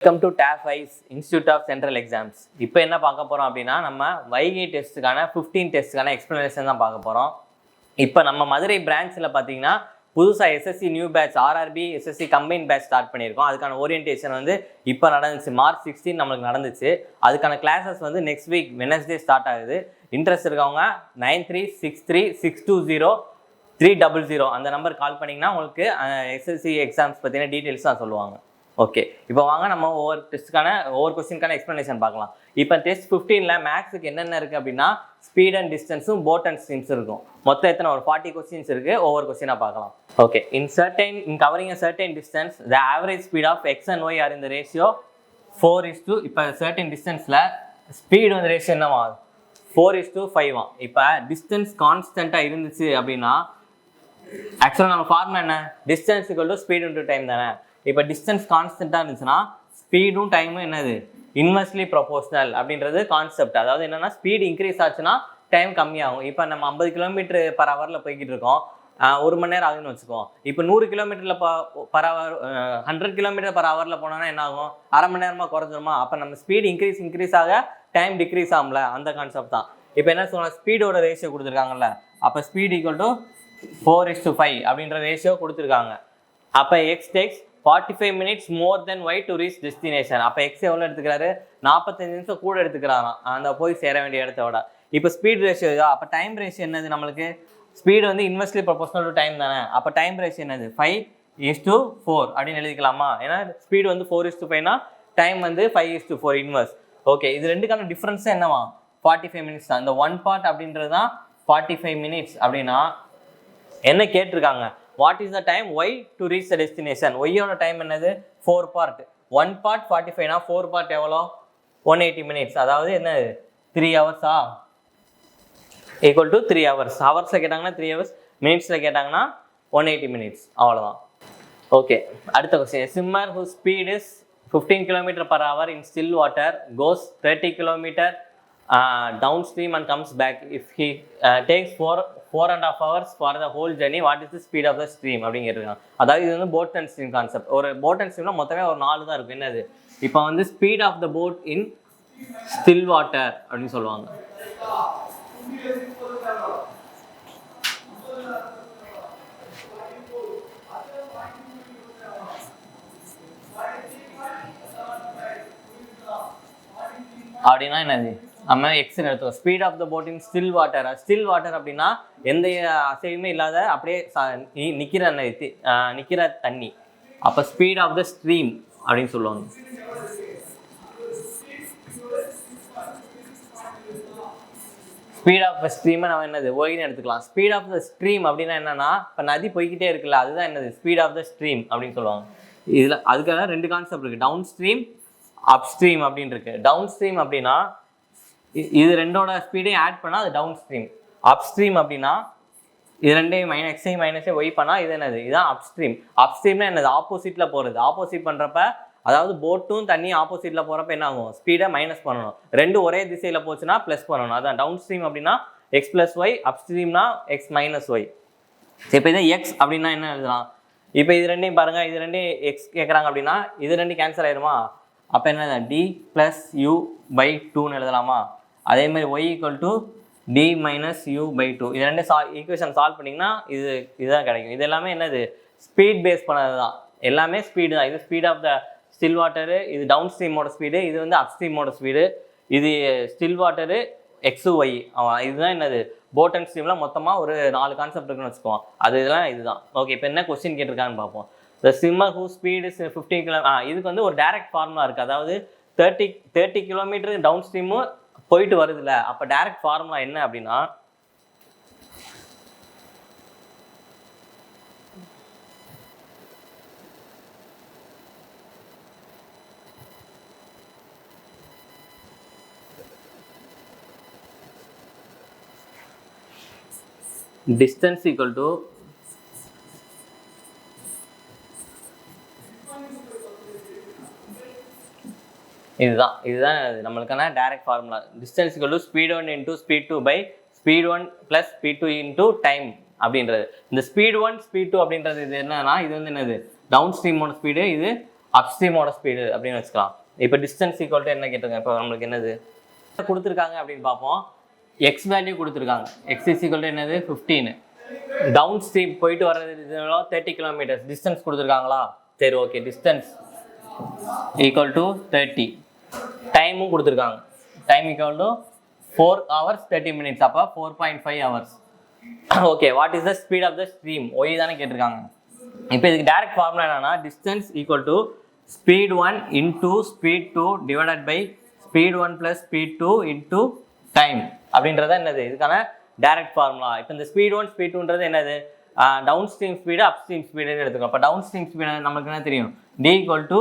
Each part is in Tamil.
வெல்கம் டு டேப் வைஸ் இன்ஸ்டியூட் ஆஃப் சென்ட்ரல் எக்ஸாம்ஸ். இப்போ என்ன பார்க்க போகிறோம் அப்படின்னா, நம்ம வைகை டெஸ்ட்டுக்கான 15 டெஸ்ட்டுக்கான எக்ஸ்ப்ளனேஷன் தான் பார்க்க போகிறோம். இப்போ நம்ம மதுரை பிரான்ச்சில் பார்த்தீங்கன்னா புதுசாக SSC new batch RRB SSC combine batch start பண்ணியிருக்கோம். அதுக்கான ஓரியன்டேஷன் வந்து இப்போ நடந்துச்சு, March 16 நம்மளுக்கு நடந்துச்சு. அதுக்கான கிளாஸஸ் வந்து நெக்ஸ்ட் வீக் வெனஸ்டே ஸ்டார்ட் ஆகுது. இன்ட்ரெஸ்ட் இருக்கவங்க 9363620300 அந்த நம்பர் கால் பண்ணிங்கன்னா உங்களுக்கு எஸ்எஸ்சி எக்ஸாம்ஸ் பற்றின டீட்டெயில்ஸ் தான் சொல்லுவாங்க. ஓகே, இப்போ வாங்க நம்ம ஒவ்வொரு கொஸ்டினுக்கான எக்ஸ்ப்ளனேஷன் பார்க்கலாம். இப்போ டெஸ்ட் 15ல் மேக்ஸுக்கு என்னென்ன இருக்குது அப்படின்னா, ஸ்பீட் அண்ட் டிஸ்டன்ஸும் போட் அண்ட் ஸ்ட்ரீம்ஸ் இருக்கும். மொத்தம் எத்தனை ஒரு 40 கொஸ்டின்ஸ் இருக்குது. ஒவ்வொரு கொஸ்டினாக பார்க்கலாம். Okay, in covering a certain distance the average speed of x and y are in the ratio 4:, இப்போ certain distanceல ஸ்பீடு வந்து ரேஷியோ என்னவா 4:5. இப்போ டிஸ்டன்ஸ் கான்ஸ்டண்ட்டாக இருந்துச்சு அப்படின்னா ஆக்சுவலாக நம்ம ஃபார்முலா என்ன, distance equal to speed into time தானே. இப்போ டிஸ்டன்ஸ் கான்ஸ்டண்ட்டாக இருந்துச்சுன்னா ஸ்பீடும் டைமும் என்னது இன்வெர்ஸ்லி ப்ரொபோஷனல் அப்படின்றது கான்செப்ட். அதாவது என்னென்னா, ஸ்பீடு இன்க்ரீஸ் ஆச்சுன்னா டைம் கம்மியாகும். இப்போ நம்ம 50 km/h போய்கிட்டு இருக்கோம், 1 மணி நேரம் ஆகுதுன்னு வச்சுக்கோம். இப்போ 100 km/h 100 km/h போனோன்னா என்ன ஆகும், அரை மணி நேரமாக குறைஞ்சிருமா. அப்போ நம்ம ஸ்பீடு இன்க்ரீஸ் ஆக டைம் டிக்ரீஸ் ஆகும்ல, அந்த கான்செப்ட் தான். இப்போ என்ன சொல்லலாம், ஸ்பீடோட ரேஷியோ கொடுத்துருக்காங்கல்ல, அப்போ ஸ்பீட் ஈக்குவல் டு 4:5 அப்படின்ற ரேஷியோ கொடுத்துருக்காங்க. அப்போ X takes 45 minutes more than y to reach destination. அப்போ எக்ஸ் எவ்வளோ எடுத்துக்கிறாரு, 45 நிமிஷம் கூட எடுத்துக்கிறாராம் அந்த போய் சேர வேண்டிய இடத்த விட. இப்போ ஸ்பீட் ரேஷியோ, அப்போ டைம் ரேஷியோ என்னது, நம்மளுக்கு ஸ்பீடு வந்து இன்வெர்ஸ்லி ப்ரொபோஷனல் டு டைம் தானே. அப்போ டைம் ரேஷியோ என்னது 5:4 அப்படின்னு எழுதிக்கலாமா. ஏன்னா ஸ்பீடு வந்து 4:5னா டைம் வந்து 5:4 இன்வெர்ஸ். ஓகே, இது ரெண்டுக்கான டிஃப்ரென்ஸ் என்னவா 45 minutes தான். இந்த 1 part அப்படின்றது தான் 45 minutes. அப்படின்னா என்ன கேட்டிருக்காங்க, what is the time Y to reach the destination. ஒய்யோட டைம் என்னது 4 part. 1 part 45னா 4 part எவ்வளோ 180 minutes. அதாவது என்னது 3 hours ஈக்குவல் டு 3 hours. ஹவர்ஸில் கேட்டாங்கன்னா 3 hours, மினிட்ஸில் கேட்டாங்கன்னா 180 minutes. அவ்வளோதான். ஓகே, அடுத்த question. Swimmer who speed is 15 km/h in still water goes 30 km downstream and comes back. If he takes 4.5 hours for the whole journey, what is the speed of the stream அப்படிங்கிறது. அதாவது இது வந்து போட் அண்ட் ஸ்ட்ரீம் கான்செப்ட். ஒரு போட் அண்ட் ஸ்ட்ரீம்னா மொத்தமே ஒரு 4 தான் இருக்கும். என்னது, இப்போ வந்து speed of the boat in still water அப்படின்னு சொல்லுவாங்க. அப்படின்னா என்னது, நம்ம எக்ஸ்ன்னு எடுத்துக்கோ. Speed of the boat in still water. Still water அப்படின்னா எந்த அசைவுமே இல்லாத அப்படியே நிற்கிற தண்ணி. அப்போ ஸ்பீட் ஆஃப் த ஸ்ட்ரீம் அப்படின்னு சொல்லுவாங்க. ஸ்பீட் ஆஃப் த ஸ்ட்ரீமை நம்ம என்னது ஒய்னு எடுத்துக்கலாம். ஸ்பீட் ஆஃப் த ஸ்ட்ரீம் அப்படின்னா என்னன்னா, இப்போ நதி போய்கிட்டே இருக்குல்ல, அதுதான் என்னது ஸ்பீட் ஆஃப் த ஸ்ட்ரீம் அப்படின்னு சொல்லுவாங்க. இதில் அதுக்காக 2 கான்செப்ட் இருக்குது, டவுன் ஸ்ட்ரீம் அப் ஸ்ட்ரீம் அப்படின்னு இருக்கு. டவுன் ஸ்ட்ரீம் அப்படின்னா இது ரெண்டோட ஸ்பீடையும் ஆட் பண்ணால் அது டவுன் ஸ்ட்ரீம். அப் ஸ்ட்ரீம் அப்படின்னா இது ரெண்டையும் எக்ஸையும் மைனஸையும் ஒய் பண்ணால் இது என்னது, இதுதான் அப் ஸ்ட்ரீம். அப் ஸ்ட்ரீம்னா என்னது, ஆப்போசிட்டில் போகிறது. ஆப்போசிட் பண்ணுறப்ப, அதாவது போட்டும் தண்ணி ஆப்போசிட்டில் போகிறப்ப என்ன ஆகும், ஸ்பீடை மைனஸ் பண்ணணும். ரெண்டும் ஒரே திசையில் போச்சுன்னா ப்ளஸ் பண்ணணும். அதான் டவுன் ஸ்ட்ரீம் அப்படின்னா எக்ஸ் ப்ளஸ் ஒய், அப் ஸ்ட்ரீம்னா எக்ஸ் மைனஸ் ஒய். இப்போ இதை எக்ஸ் அப்படின்னா என்ன எழுதலாம், இப்போ இது ரெண்டையும் பாருங்கள், இது ரெண்டையும் எக்ஸ் கேட்குறாங்க அப்படின்னா இது ரெண்டும் கேன்சல் ஆயிடுமா. அப்போ என்ன d+u/2ன்னு எழுதலாமா. அதே மாதிரி y ஈக்குவல் டு d-u/2. இது ரெண்டு ஈக்குவேஷன் சால்வ் பண்ணிங்கன்னா இதுதான் கிடைக்கும். இது எல்லாமே என்னது ஸ்பீட் பேஸ் பண்ணது தான், எல்லாமே ஸ்பீடு தான். இது speed of the still water, இது டவுன் ஸ்ட்ரீமோட ஸ்பீடு, இது வந்து அப் ஸ்ட்ரீமோட ஸ்பீடு. இது ஸ்டில் வாட்டரு எக்ஸு ஒய், இதுதான் என்னது போட் அண்ட் ஸ்ட்ரீமில் மொத்தமாக ஒரு 4 கான்செப்ட் இருக்குன்னு வச்சுக்குவோம். இதெல்லாம் இதுதான். ஓகே, இப்போ என்ன கொஸ்டின் கேட்டிருக்காங்கன்னு பார்ப்போம். The swimmer whose speed is 15 km. இதுக்கு வந்து ஒரு டைரக்ட் ஃபார்முலா இருக்குது. அதாவது 30 km டவுன் ஸ்ட்ரீமும் போயிட்டு வருதுல்ல, அப்போ டைரக்ட் ஃபார்முலா என்ன அப்படின்னா, distance equal to இதுதான் நம்மளுக்கான direct formula. Distance equal to speed 1 into speed 2 by speed 1 plus speed 2 into time அப்படின்றது. இந்த ஸ்பீட் 1 ஸ்பீட் 2 அப்படின்றது இது என்னன்னா, இது வந்து என்னது டவுன் ஸ்ட்ரீமோட ஸ்பீடு, இது அப்ஸ்ட்ரீமோட ஸ்பீடு அப்படின்னு வச்சுக்கலாம். இப்போ டிஸ்டன்ஸ் ஈக்குவல் டு என்ன கேட்டிருக்காங்க, இப்போ நம்மளுக்கு என்னது கொடுத்துருக்காங்க அப்படின்னு பார்ப்போம். எக்ஸ் வேல்யூ கொடுத்துருக்காங்க. எக்ஸ் இஸ் ஈக்குவல் டு என்னது 15. டவுன் ஸ்ட்ரீம் போயிட்டு வர்றது 30 கிலோமீட்டர்ஸ் டிஸ்டன்ஸ் கொடுத்துருக்காங்களா? சரி, ஓகே. Distance equal to 30. டைமும் கொடுத்துருக்காங்க. Time equal to 4 hours 30 minutes. அப்போ 4.5 hours. Okay, what is the speed of the stream? Y தானே கேட்டிருக்காங்க. இப்போ இதுக்கு டைரக்ட் ஃபார்முலா என்னன்னா, distance equal to speed 1 into speed 2 divided by speed 1 plus speed 2 into time அப்படின்றத என்னது இதுக்கான டைரக்ட் ஃபார்முலா. இப்போ இந்த ஸ்பீட் 1 ஸ்பீட் 2ன்றது என்னது, down stream speed up stream ஸ்பீடுன்னு எடுத்துக்கோம். இப்போ டவுன் ஸ்ட்ரீம் ஸ்பீடு நமக்கு என்ன தெரியும், D equal to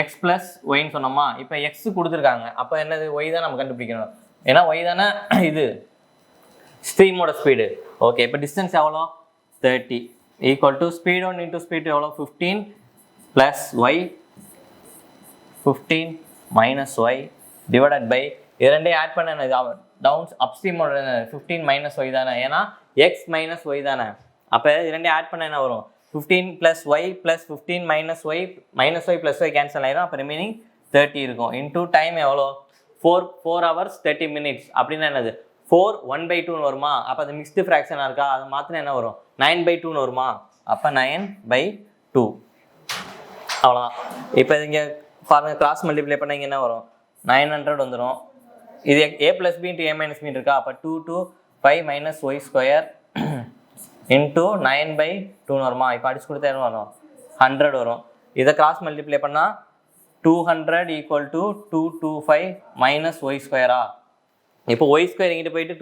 x plus ஒய்ன்னு சொன்னோமா. இப்போ எக்ஸ் கொடுத்துருக்காங்க, அப்போ என்னது ஒய் தான் நம்ம கண்டுபிடிக்கணும். ஏன்னா ஒய் தானே இது ஸ்ட்ரீமோட ஸ்பீடு. ஓகே, இப்போ டிஸ்டன்ஸ் எவ்வளோ 30 equal to speed 1 into speed எவ்வளோ 15 plus Y 15 minus Y divided by இது ரெண்டையும் ஆட் பண்ண என்னது டவுன் அப்ஸ்ட்ரீமோட 15 மைனஸ் ஒய் தானே, ஏன்னா எக்ஸ் மைனஸ் ஒய் தானே. அப்போ இது ரெண்டையும் ஆட் பண்ண என்ன வரும் 15 plus Y plus 15 minus Y plus Y cancel ஆயிரும். அப்போ ரிமைனிங் 30 இருக்கும். இன்டூ டைம் எவ்வளோ 4 hours 30 minutes அப்படின்னா என்னது 4 1/2 வருமா. அப்போ அது மிக்ஸ்டு ஃப்ராக்ஷனாக இருக்கா, அது மாத்திரம் என்ன வரும் 9/2 வருமா. அப்போ 9/2 அவ்வளோதான். இப்போ இங்கே பாருங்க, கிராஸ் மல்டிப்ளை பண்ண இங்கே என்ன வரும் 900 வந்துடும். இது a plus B into a minus B இருக்கா. அப்போ 2 to 5 minus Y square into 9/2 வருமா. இப்போ அடிச்சு கொடுத்தா என்ன வரும் 100 வரும். இதை கிராஸ் மல்டிப்ளை பண்ணால் 200 ஈக்குவல் டு 225 மைனஸ் ஒய் ஸ்கொயரா. இப்போ ஒய் ஸ்கொயர் இங்கிட்ட போயிட்டு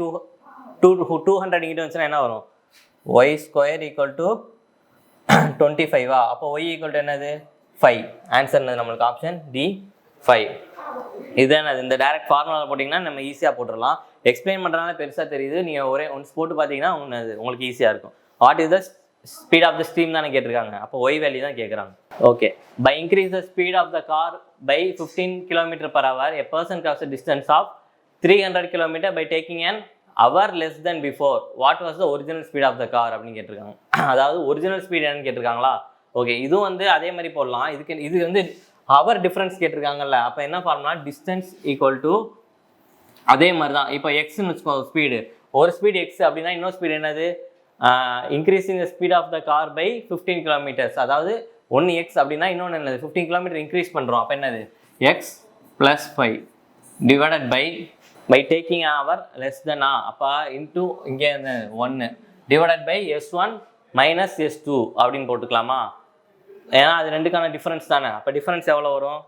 200 இங்கிட்ட வந்துச்சுன்னா என்ன வரும் ஒய் ஸ்கொயர் ஈக்குவல் டு 25. அப்போ ஒய் ஈக்குவல் டு என்னது 5. ஆன்சர் என்னது நம்மளுக்கு ஆப்ஷன் டி 5. இதுதான் அது. இந்த டைரக்ட் ஃபார்முலா போட்டிங்கன்னா நம்ம ஈஸியாக போட்டுடலாம். எக்ஸ்பிளைன் பண்ணுறதுனால பெருசாக தெரியுது, நீங்கள் ஒரே ஒன்ஸ் போட்டு பார்த்தீங்கன்னா உங்களுக்கு ஈஸியாக இருக்கும். What is the speed of the stream தானே கேட்டிருக்காங்க. அப்போ ஒய் வேல்யூ தான் கேட்குறாங்க. Okay, by increase the speed of the car by 15 km/h a person covers a distance of 300 km by taking an hour less than before. What was the original speed of the car அப்படின்னு கேட்டிருக்காங்க. அதாவது ஒரிஜினல் ஸ்பீட் என்னன்னு கேட்டிருக்காங்களா. ஓகே, இதுவும் அதே மாதிரி போடலாம். இது ஹவர் டிஃப்ரென்ஸ் கேட்டிருக்காங்கல்ல. அப்போ என்ன ஃபார்முலா டிஸ்டன்ஸ் ஈக்குவல் டு அதே மாதிரி தான். இப்போ எக்ஸ்ன்னு வச்சுக்கோ ஸ்பீடு, ஒரு ஸ்பீடு எக்ஸ் அப்படின்னா இன்னொரு ஸ்பீடு என்னது increasing the speed of the car by 15 km. அதாவது 1 எக்ஸ் அப்படின்னா இன்னொன்று என்னது 15 km இன்க்ரீஸ் பண்ணுறோம். அப்போ என்னது X plus 5 divided by taking hour less then அப்போ இன்டூ இங்கே 1 divided by S1 minus S2 அப்படின்னு போட்டுக்கலாமா. ஏன்னா அது ரெண்டுக்கான டிஃபரன்ஸ் தானே. அப்போ டிஃபரன்ஸ் எவ்வளோ வரும்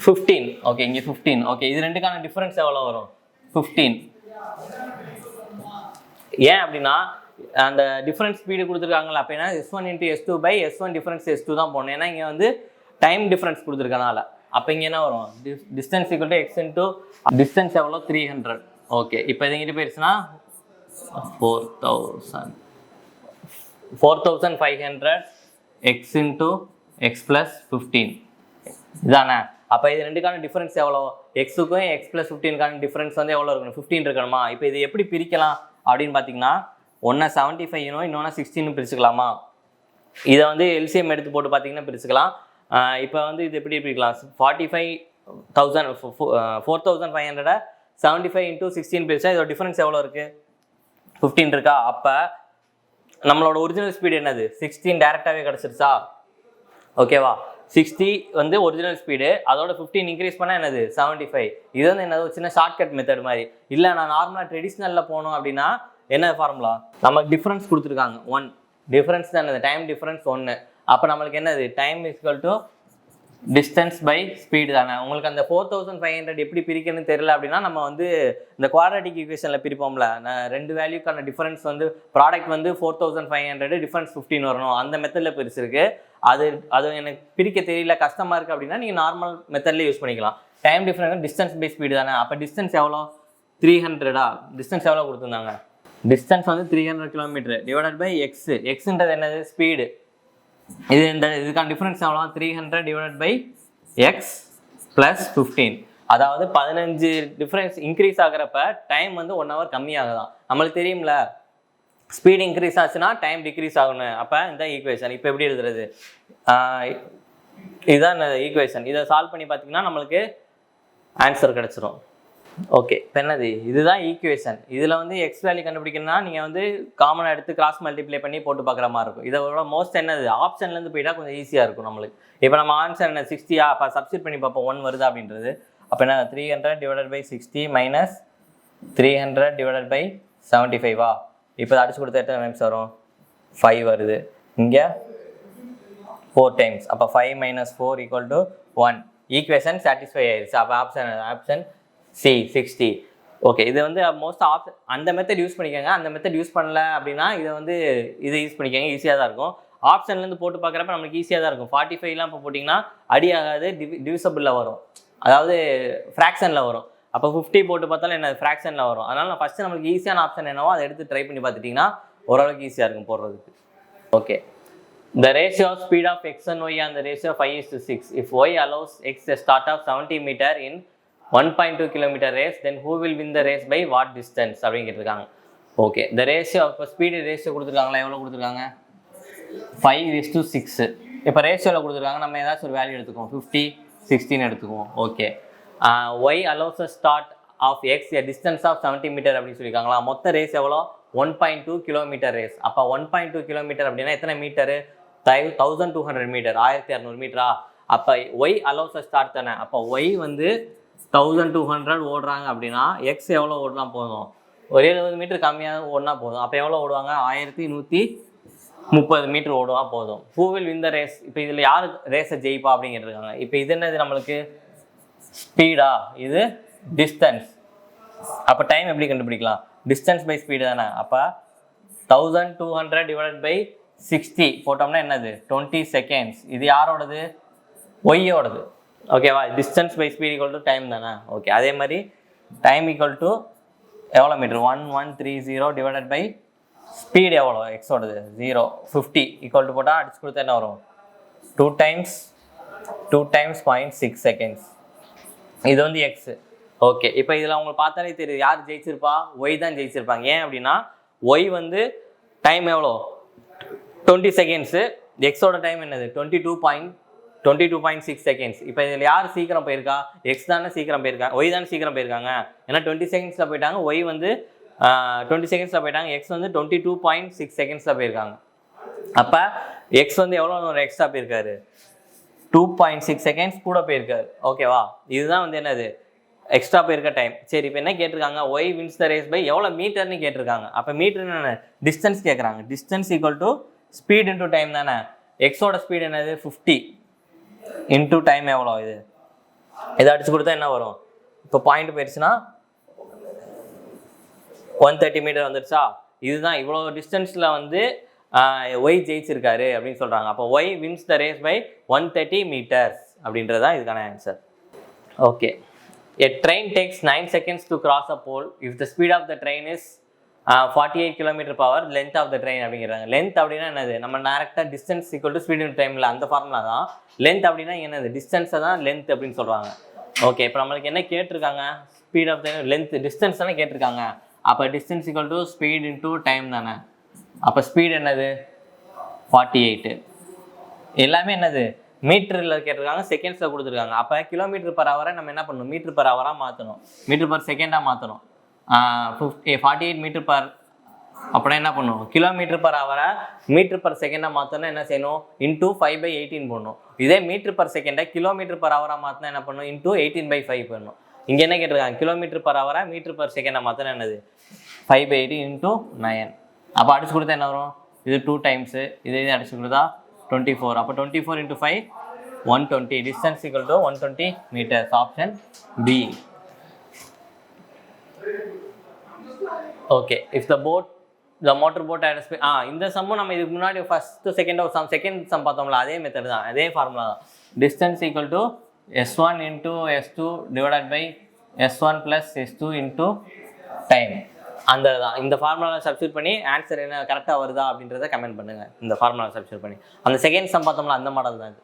15. ஓகே, இங்கே 15. ஓகே, இது ரெண்டுக்கான டிஃபரன்ஸ் எவ்வளோ வரும் 15. ஏன் அப்படின்னா அந்த டிஃபரன்ஸ் ஸ்பீடு கொடுத்துருக்காங்களா. அப்போ என்ன S1 into S2 by S1 difference S2 தான் போடணும். ஏன்னா இங்கே டைம் டிஃபரன்ஸ் கொடுத்துருக்கனால. அப்போ இங்கே என்ன வரும் distance equal to X into distance எவ்வளோ 300. ஓகே, இப்போ இது இங்கிட்ட போயிடுச்சுன்னா 4500 எக்ஸ் இன்ட்டு எக்ஸ் ப்ளஸ் 15 இதானே. அப்போ இது ரெண்டுக்கான டிஃபரன்ஸ் எவ்வளோ எக்ஸுக்கும் எக்ஸ் ப்ளஸ் 15க்கான டிஃபரன்ஸ் எவ்வளோ இருக்கணும் 15 இருக்கணுமா. இப்போ இது எப்படி பிரிக்கலாம் அப்படின்னு பார்த்தீங்கன்னா ஒன்று 75 இன்னொன்று 16 பிரிச்சுக்கலாமா. இதை எல்சிஎம் எடுத்து போட்டு பார்த்தீங்கன்னா பிரிச்சுக்கலாம். இப்போ இது எப்படி பிரிக்கலாம் 4500 75 இன்ட்டு 16 பிரிச்சா இதோட டிஃபரன்ஸ் எவ்வளோ இருக்குது 15 இருக்கா. அப்போ நம்மளோட ஒரிஜினல் ஸ்பீடு என்னது 16 டேரெக்டாகவே கிடச்சிருச்சா. ஓகேவா, 60 ஒரிஜினல் ஸ்பீடு, அதோட 15 இன்க்ரீஸ் பண்ணால் என்னது 75. இது என்னது ஒரு சின்ன ஷார்ட்கட் மெத்தட் மாதிரி. இல்லை நான் நார்மலாக ட்ரெடிஷ்னலில் போகணும் அப்படின்னா என்ன ஃபார்முலா நமக்கு டிஃப்ரென்ஸ் கொடுத்துருக்காங்க 1 டிஃப்ரென்ஸ் தான் என்னது டைம் டிஃப்ரென்ஸ் 1. அப்போ நம்மளுக்கு என்னது time equal to distance by speed தானே. உங்களுக்கு அந்த 4500 எப்படி பிரிக்கணும்னு தெரியல அப்படின்னா நம்ம இந்த குவாட்ரேட்டிக் ஈக்குவேஷனில் பிரிப்போம்ல, ரெண்டு வேல்யூக்கான டிஃபரன்ஸ் ப்ராடக்ட் 4500 டிஃபரன்ஸ் 15 வரணும். அந்த மெத்தடில் பிரிச்சிருக்கு. அது எனக்கு பிரிக்க தெரியல கஷ்டமாக இருக்குது அப்படின்னா நீங்கள் நார்மல் மெத்தட்லேயே யூஸ் பண்ணிக்கலாம். Time difference distance by speed தானே. அப்போ டிஸ்டன்ஸ் எவ்வளோ 300. டிஸ்டன்ஸ் எவ்வளோ கொடுத்துருந்தாங்க distance 300 km divided by x. எக்ஸ்ன்றது என்னது ஸ்பீடு. இதுக்கான டிஃபரன்ஸ் எவ்வளோ 300 டிவைடட் பை எக்ஸ் ப்ளஸ் 15. அதாவது 15 டிஃபரன்ஸ் இன்க்ரீஸ் ஆகிறப்ப டைம் 1 hour கம்மியாகுதான். நம்மளுக்கு தெரியும்ல ஸ்பீட் இன்க்ரீஸ் ஆச்சுன்னா டைம் டிக்ரீஸ் ஆகணும். அப்போ இந்த ஈக்குவேஷன் இப்போ எப்படி எழுதுறது, இதுதான் ஈக்குவேஷன். இதை சால்வ் பண்ணி பார்த்தீங்கன்னா நம்மளுக்கு ஆன்சர் கிடச்சிரும். ஓகே, இப்போ என்னது, இதுதான் ஈக்குவேஷன். இதில் வந்து எக்ஸ் வேல்யூ கண்டுபிடிக்கணும்னா நீங்கள் வந்து காமனாக எடுத்து கிராஸ் மல்டிப்ளை பண்ணி போட்டு பார்க்குற மாதிரி இருக்கும். இதோட மோஸ்ட் என்னது, ஆப்ஷன்லேருந்து போயிட்டா கொஞ்சம் ஈஸியாக இருக்கும் நம்மளுக்கு. இப்போ நம்ம ஆன்சர் என்ன 60, அப்போ சப்ஸ்டிட் பண்ணி பார்ப்போம் 1 வருது அப்படின்றது. அப்போ என்ன 300 divided by 60 minus 300 divided by 75வா. இப்போ அடிச்சு கொடுத்த எத்தனை டைம்ஸ் வரும், 5 வருது. இங்கே 4 டைம்ஸ். அப்போ 5 minus 4 equal to 1. Equation satisfy ஆயிடுச்சு. அப்போ ஆப்ஷன் சி 60. ஓகே, இது வந்து மோஸ்ட் அந்த மெத்தட் யூஸ் பண்ணிக்கோங்க. அந்த மெத்தட் யூஸ் பண்ணல அப்படின்னா இதை யூஸ் பண்ணிக்கோங்க, ஈஸியாக தான் இருக்கும். ஆப்ஷன்லேருந்து போட்டு பார்க்குறப்ப நம்மளுக்கு ஈஸியாக தான் இருக்கும். 45லாம் இப்போ போட்டிங்கன்னா அடி ஆகாது, டிவிசபிளில் வரும், அதாவது ஃப்ராக்ஷனில் வரும். அப்போ 50 போட்டு பார்த்தாலும் என்ன ஃப்ராக்ஷனில் வரும். அதனால் நான் ஃபஸ்ட்டு நம்மளுக்கு ஈஸியான ஆப்ஷன் என்னவோ அதை எடுத்து ட்ரை பண்ணி பார்த்துட்டிங்கன்னா ஓரளவுக்கு ஈஸியாக இருக்கும் போடுறதுக்கு. Okay, the ratio of speed of x and y and the ratio of 5:6. If y allows x a start of 70 meter in 1.2 kilometer race, then who will win the race by what distance அப்படின்னு கேட்டிருக்காங்க. ஓகே, the ratio இப்போ ஸ்பீடு ரேஷியோ கொடுத்துருக்காங்களா, எவ்வளோ கொடுத்துருக்காங்க, 5:6. இப்போ ரேஷியோவில் கொடுத்துருக்காங்க, நம்ம ஏதாச்சும் ஒரு வேல்யூ எடுத்துக்குவோம், 50, 16 எடுத்துக்குவோம். Okay, y allows a start of x a distance of 70 meter அப்படின்னு சொல்லியிருக்காங்களா. மொத்த ரேஸ் எவ்வளோ, 1.2 கிலோமீட்டர் ரேஸ். அப்போ 1.2 கிலோமீட்டர் அப்படின்னா எத்தனை மீட்டரு, 1200 மீட்டர், 1200 மீட்டரா. அப்போ y allows a start தானே. அப்போ y வந்து 1200 ஓடுறாங்க அப்படின்னா எக்ஸ் எவ்வளோ ஓடினா போதும், ஒரு 70 மீட்டர் கம்மியாக ஓடினா போதும். அப்போ எவ்வளோ ஓடுவாங்க, 1130 மீட்டர் ஓடுவா போதும். Who will win the race. இப்போ இதில் யார் ரேஸை ஜெயிப்பா அப்படின்னு கேட்டிருக்காங்க. இப்போ இது என்னது நம்மளுக்கு ஸ்பீடா, இது டிஸ்டன்ஸ். அப்போ டைம் எப்படி கண்டுபிடிக்கலாம், டிஸ்டன்ஸ் பை ஸ்பீடு தானே. அப்போ 1200 டிவைடட் பை 60 போட்டோம்னா என்னது 20 செகண்ட்ஸ். இது யாரோடது, ஒய்யோடது. ஓகேவா, distance by speed equal to time தானே. ஓகே, அதே மாதிரி டைம் ஈக்குவல் டு எவ்வளோ மீட்டர், 1130 டிவைடட் பை ஸ்பீடு எவ்வளோ, எக்ஸோடது 0, 50 ஈக்குவல் டு போட்டால் அடிச்சு கொடுத்தா என்ன வரும், 2 டைம்ஸ் 0.6 செகண்ட்ஸ். இது வந்து எக்ஸு. ஓகே, இப்போ இதில் உங்களுக்கு பார்த்தாலே தெரியுது யார் ஜெயிச்சிருப்பா, ஒய் தான் ஜெயிச்சிருப்பாங்க. ஏன் அப்படின்னா ஒய் வந்து டைம் எவ்வளோ 20 செகண்ட்ஸு, எக்ஸோட டைம் என்னது 22.6 செகண்ட்ஸ். இப்போ இதில் யார் சீக்கிரம் போயிருக்கா, எக்ஸ் தானே சீக்கிரம் போயிருக்காங்க, ஒய் தானே சீக்கிரம் போயிருக்காங்க. ஏன்னா 20 செகண்ட்ஸில் போயிட்டாங்க, ஒய் வந்து 20 செகண்ட்ஸில் போயிட்டாங்க, எக்ஸ் வந்து 22.6 செகண்ட்ஸில் போயிருக்காங்க. அப்போ எக்ஸ் வந்து எவ்வளோ ஒரு எக்ஸ்ட்ரா போயிருக்காரு, 2.6 செகண்ட்ஸ் கூட போயிருக்காரு. ஓகேவா, இதுதான் வந்து என்னது எக்ஸ்ட்ரா போயிருக்க டைம். சரி, இப்போ என்ன கேட்டிருக்காங்க, Y wins the race by எவ்வளோ மீட்டர்னு கேட்டிருக்காங்க. அப்போ மீட்டர் என்ன, டிஸ்டன்ஸ் கேட்குறாங்க. Distance equal to speed into time தானே. எக்ஸோட ஸ்பீட் என்னது 50 இன்டூ டைம் எவ்வளோ, இதை அடிச்சு கொடுத்தா என்ன வரும், இப்போ பாயிண்ட் போயிடுச்சுன்னா 130 மீட்டர் வந்துடுச்சா. இதுதான் இவ்வளோ டிஸ்டன்ஸில் வந்து ஒய் ஜெயிச்சிருக்காரு அப்படின்னு சொல்கிறாங்க. அப்போ Y wins the race by 130 metres அப்படின்றது தான் இதுக்கான answer. Okay, a train takes 9 seconds to cross a pole if the speed of the train is 48 km/h, length of the train அப்படிங்கிறாங்க. லென்த் அப்படின்னா என்னது, நம்ம டேரெக்டாக டிஸ்டன்ஸ் ஈக்குவல் டு ஸ்பீட் இன் டைமில் அந்த ஃபார்முலா தான். லென்த் அப்படின்னா என்னது, டிஸ்டன்ஸை தான் லென்த் அப்படின்னு சொல்கிறாங்க. ஓகே, இப்போ நம்மளுக்கு என்ன கேட்டிருக்காங்க, speed of the length, distance தானே கேட்டிருக்காங்க. அப்போ distance equal to speed into time தானே. அப்போ ஸ்பீட் என்னது 48, எல்லாமே என்னது மீட்டரில் கேட்டிருக்காங்க, செகண்ட்ஸில் கொடுத்துருக்காங்க. அப்போ கிலோமீட்டர் பர் ஹவரை நம்ம என்ன பண்ணணும், மீட்டர் பர் ஹவராக மாற்றணும், மீட்டர் பர் செகண்டாக மாற்றணும். 48 மீட்டர் பர் அப்படின்னா என்ன பண்ணும், கிலோமீட்டர் பர் ஹவரை மீட்டர் பர் செகண்டாக மாற்றணும், என்ன செய்யணும், இன்டூ 5/18 போடணும். இதே மீட்டர் பர் செகண்டை கிலோமீட்டர் பர் ஹவராக மாற்றினா என்ன பண்ணணும், இன்டூ 18/5 பண்ணணும். இங்கே என்ன கேட்டிருக்காங்க, கிலோமீட்டர் பர் ஹவரை மீட்டர் பர் செகண்டை மாற்றினா என்னது 5/18 இன்டூ 9. அப்போ அடிச்சு கொடுத்தா என்ன வரும், இது 2 டைம்ஸு, இது அடிச்சு கொடுத்தா 24. அப்போ 24 × 5 120. Distance equal to 120 metres. Option B. Okay, if the motor boat had a speed, இந்த சம்மும் நம்ம இதுக்கு முன்னாடி ஃபஸ்ட்டு செகண்ட் செகண்ட் சம் பார்த்தோம்ல, அதே மெத்தட் தான், அதே ஃபார்முலா தான். Distance equal to S1 × S2 divided by S1 + S2 × time. அந்த தான் இந்த ஃபார்முலாவில் சப்ஸ்டியூட் பண்ணி ஆன்சர் என்ன கரெக்டாக வருதா அப்படின்றத கமெண்ட் பண்ணுங்கள். இந்த ஃபார்முலாவில் சப்ஸ்டியூட் பண்ணி அந்த செகண்ட் சம் பார்த்தோம்ல அந்த மாடல் தான் இது.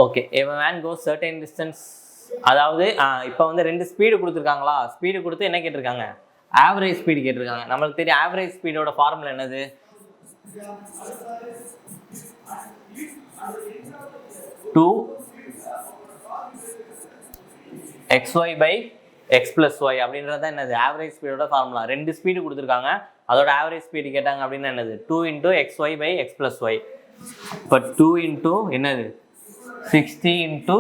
Okay, a man goes certain distance, அதாவது இப்போ வந்து 2 ஸ்பீடு கொடுத்துருக்காங்களா, ஸ்பீடு கொடுத்து என்ன கேட்டிருக்காங்க, ஆவரேஜ் ஸ்பீடு கேட்டிருக்காங்க. நம்மளுக்கு தெரியும் ஆவரேஜ் ஸ்பீடோட ஃபார்முலா என்னது? Two xy by x plus y அப்படின்றது என்னது? ஆவரேஜ் ஸ்பீடோட ஃபார்முலா. ரெண்டு ஸ்பீடு கொடுத்துருக்காங்க, அதோட ஆவரேஜ் ஸ்பீடு கேட்டாங்க அப்படின்னா என்னது? 2 × xy by x plus y. இப்போ 2 × என்னது 60 ×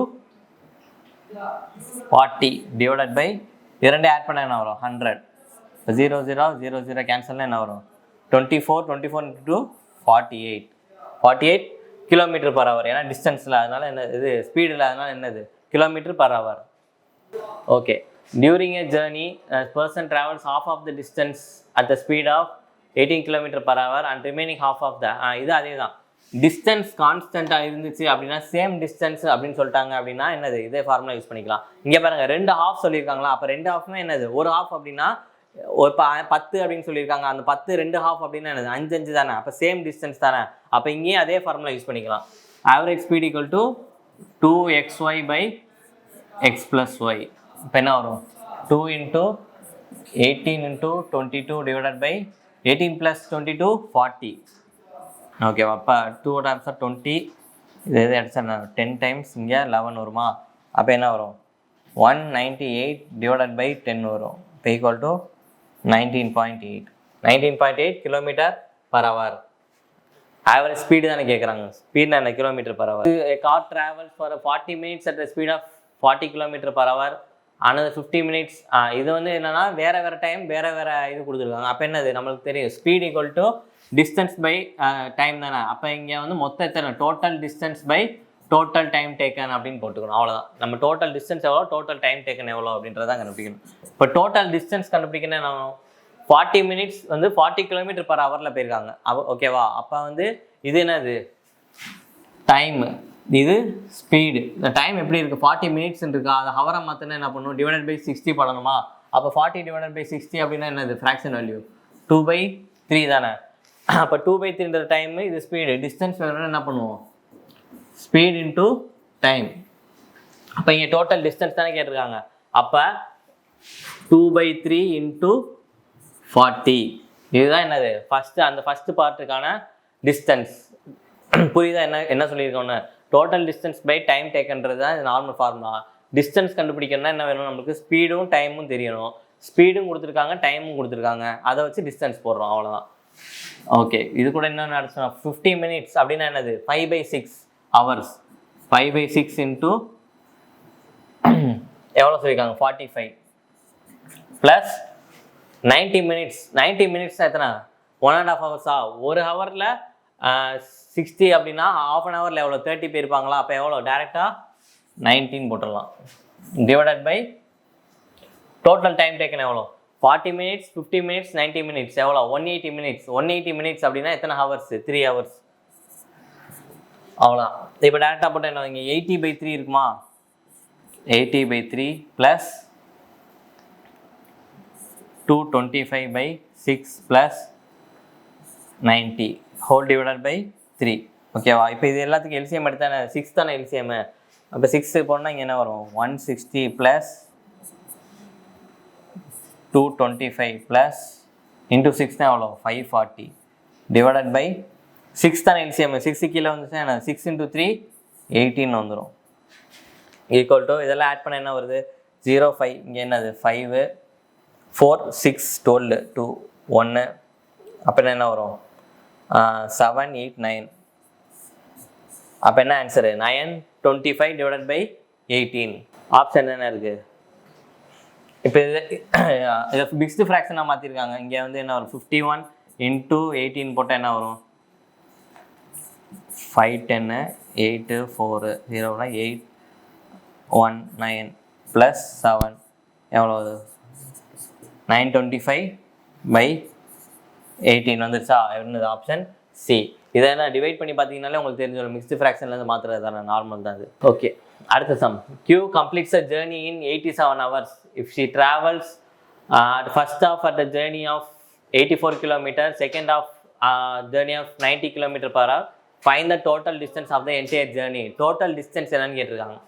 40 டிவைடட் பை இரண்டு ஆட் பண்ண என்ன வரும்? 100. 0 0 0 0 கேன்சல்னா என்ன வரும்? 24 × 48 கிலோமீட்டர் பர் ஹவர். ஏன்னா டிஸ்டன்ஸில், அதனால என்ன இது ஸ்பீடில், அதனால என்னது kilometre per hour. Okay. During a journey a person travels half of the distance at the speed of 18 km per hour and remaining half of the இது அதே தான். டிஸ்டன்ஸ் கான்ஸ்டண்ட்டாக இருந்துச்சு அப்படின்னா சேம் டிஸ்டன்ஸ் அப்படின்னு சொல்லிட்டாங்க அப்படின்னா என்னது? இதே ஃபார்முலா யூஸ் பண்ணிக்கலாம். இங்கே பாருங்கள், 2 ஹாஃப் சொல்லியிருக்காங்களா? அப்போ 2 ஹாஃப்னா என்னது? ஒரு ஹாஃப் அப்படின்னா ஒரு 10 அப்படின்னு சொல்லியிருக்காங்க. அந்த 10 2 ஹாஃப் அப்படின்னா என்னது? 5 5 தானே. அப்போ சேம் டிஸ்டன்ஸ் தானே. அப்போ இங்கேயும் அதே ஃபார்முலா யூஸ் பண்ணிக்கலாம். Average speed equal to 2xy by x plus y. இப்போ என்ன வரும்? 2 × 18 × 22 டிவைடட் பை 18 + 22 40. ஓகேவா? அப்போ 2 டைம்ஸ் 20, இது எது அடிச்சா 10 டைம்ஸ், இங்கே 11 வருமா? அப்போ என்ன வரும்? 198 டிவைடட் பை 10 வரும். இப்போ equal to 19.8 kilometre per hour. Average speed தானே கேட்குறாங்க. ஸ்பீட்னா என்ன? Kilometre per hour. Car travels for 40 minutes at the speed of 40 km per hour. another 50 minutes. இது வந்து என்னன்னா வேறு டைம் வேறு இது கொடுத்துருக்காங்க. அப்போ என்னது? நம்மளுக்கு தெரியும் speed equal to distance by time தானே. அப்போ இங்கே வந்து மொத்த எத்தனை? Total distance by total time taken அப்படின்னு போட்டுக்கணும். அவ்வளோதான். நம்ம டோட்டல் டிஸ்டன்ஸ் எவ்வளோ, டோட்டல் டைம் டேக்கன் எவ்வளோ அப்படின்றதான் கண்டுபிடிக்கணும். இப்போ டோட்டல் டிஸ்டன்ஸ் கண்டுபிடிக்கணும் என்ன? 40 minutes வந்து 40 km per hour போயிருக்காங்க. ஓகேவா? அப்போ வந்து இது என்னது? டைமு. இது ஸ்பீடு. இந்த டைம் எப்படி இருக்குது? 40 minutes இருக்கா? அதை ஹவரை மாற்றினா என்ன பண்ணணும்? டிவைடட் பை 60 பண்ணணுமா? அப்போ 40 டிவைடட் பை 60 அப்படின்னா என்னது? ஃப்ராக்ஷன் வேல்யூ 2/3 தானே. அப்போ 2/3ன்ற டைமு, இது ஸ்பீடு. டிஸ்டன்ஸ் வேணும்னா என்ன பண்ணுவோம்? Speed into time. அப்போ இங்கே டோட்டல் டிஸ்டன்ஸ் தானே கேட்டிருக்காங்க. அப்போ 2/3 × 40. இதுதான் என்னது? அந்த ஃபஸ்ட்டு பார்ட்டுக்கான டிஸ்டன்ஸ். புரியுதா? என்ன சொல்லியிருக்கோன்னு? டோட்டல் டிஸ்டன்ஸ் பை டைம் டேக்கன்றது தான் இது நார்மல் ஃபார்முலா. டிஸ்டன்ஸ் கண்டுபிடிக்கணும்னா என்ன வேணும்? நம்மளுக்கு ஸ்பீடும் டைமும் தெரியணும். ஸ்பீடும் கொடுத்துருக்காங்க, டைமும் கொடுத்துருக்காங்க. அதை வச்சு டிஸ்டன்ஸ் போடுறோம், அவ்வளோதான். ஓகே. இது கூட என்ன நடத்துனா 50 minutes அப்படின்னா என்னது? 5/6 hours. 5/6 × எவ்வளோ சொல்லியிருக்காங்க? 45 ப்ளஸ் 90 minutes. 90 minutes எத்தனை? 1.5 hours. ஒரு ஹவரில் 60 அப்படின்னா ½ an hour எவ்வளோ? 30 பேர் இருப்பாங்களா? அப்போ எவ்வளோ? டேரெக்டாக 19 போட்டுடலாம். Divided by total time taken எவ்வளோ? 40 minutes, 50 minutes, 90 minutes எவ்வளோ? 180 minutes. 180 minutes அப்படின்னா எத்தனை ஹவர்ஸ்? 3 hours. அவ்வளோ. இப்போ டேரெக்டாக போட்டால் என்ன? இங்கே 80/3 இருக்குமா? 80/3 plus 225/6 plus 90 whole divided by 3. ஓகேவா? இப்போ இது எல்லாத்துக்கும் எல்சிஎம் எடுத்து தானே 6 தானே எல்சிஎம். அப்போ 6 போனால் இங்கே என்ன வரும்? 160 ப்ளஸ் 225 ப்ளஸ் இன்ட்டு 6 தான் எவ்வளோ? 540 டிவைடட் பை 6 தானே எல்சிஎம். 6 கீழே வந்துச்சுன்னா என்ன? 6 × 3 18 வந்துடும். ஈக்குவல் டு இதெல்லாம் ஆட் பண்ண என்ன வருது? 0 5. இங்கே என்னது? 5 4 6 12 2 1. அப்போ என்ன வரும்? 7 8 9. அப்போ என்ன ஆன்சரு? 925 divided by 18. ஆப்ஷன் என்ன இருக்குது? இப்போ இதை மிக்ஸ்டு ஃப்ராக்ஷனாக மாற்றிருக்காங்க. இங்கே வந்து என்ன வரும்? 51 × 18 போட்டால் என்ன வரும்? 5 10 8 4 0 8 1 9 ப்ளஸ் 7 எவ்வளோ? 925/18 வந்துருச்சா? என்னது? Option C. இதை என்ன டிவைட் பண்ணி பார்த்தீங்கன்னாலே உங்களுக்கு தெரிஞ்சிடும். மிக்ஸ்டு ஃப்ராக்ஷன்லேருந்து மாற்றுறது தானே, நார்மல் தான் அது. ஓகே. அடுத்த some. Q completes a journey in 87 hours. If she travels first half at the journey of 84 km, second half journey of 90 km per hour, find the total distance of the entire journey. Total distance என்னன்னு கேட்டிருக்காங்க.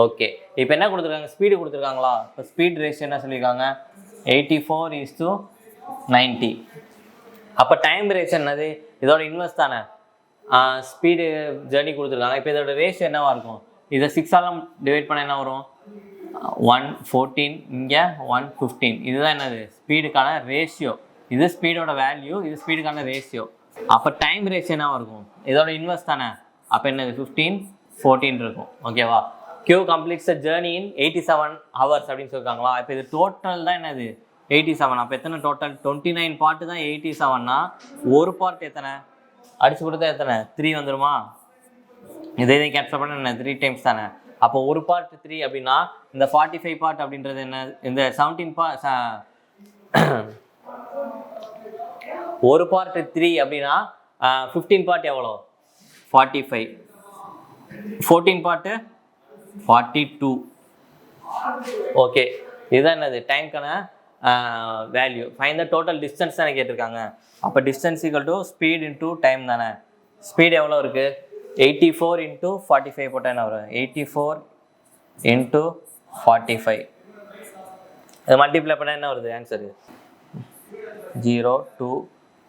ஓகே. இப்போ என்ன கொடுத்துருக்காங்க? ஸ்பீடு கொடுத்துருக்காங்களா? இப்போ ஸ்பீட் ரேஷியோ என்ன சொல்லியிருக்காங்க? 84 90. அப்போ டைம் ரேஷியோ என்னது? இதோட இன்வெர்ஸ் தானே. ஸ்பீடு ஜேர்னி கொடுத்துருக்காங்க. இப்போ இதோட ரேஷியோ என்னவா இருக்கும்? இதை 6ஆல் டிவைட் பண்ண என்ன வரும்? 114, இங்கே 115. இதுதான் என்னது? ஸ்பீடுக்கான ரேஷியோ. இது ஸ்பீடோட வேல்யூ, இது ஸ்பீடுக்கான ரேஷியோ. அப்போ டைம் ரேஷியோ என்னவா இருக்கும்? இதோட இன்வெர்ஸ் தானே. அப்போ என்னது? 15, 14 இருக்கும். ஓகேவா? Q completes the journey in 87 hours அப்படின்னு சொல்லியிருக்காங்களா? இப்போ இது டோட்டல் தான் என்னது? 87. அப்போ எத்தனை டோட்டல்? 29 பார்ட்டு தான் 87னா ஒரு பார்ட் எத்தனை? அடிச்சு கொடுத்தா எத்தனை? 3 வந்துருமா? இதை கேன்சல் பண்ண என்ன? 3 டைம்ஸ் தானே. அப்போ ஒரு பார்ட் 3 அப்படின்னா இந்த 45 பார்ட் அப்படின்றது என்ன? இந்த 17 பார்ட் ஒரு பார்ட் 3 அப்படின்னா 15 பார்ட் எவ்வளோ? 45. 14 பார்ட்டு 42. ஓகே, இதுதான் என்னது? டைம்க்கான value. Find the total distance தானே கேட்டிருக்காங்க. அப்போ distance equal to speed into time தானே. ஸ்பீட் எவ்வளோ இருக்குது? 84 இன்டூ 45 போட்டால் என்ன வரும்? 84 இன்டூ 45. இது மல்டிப்ளை பண்ணால் என்ன வருது ஆன்சரு? 0, 2,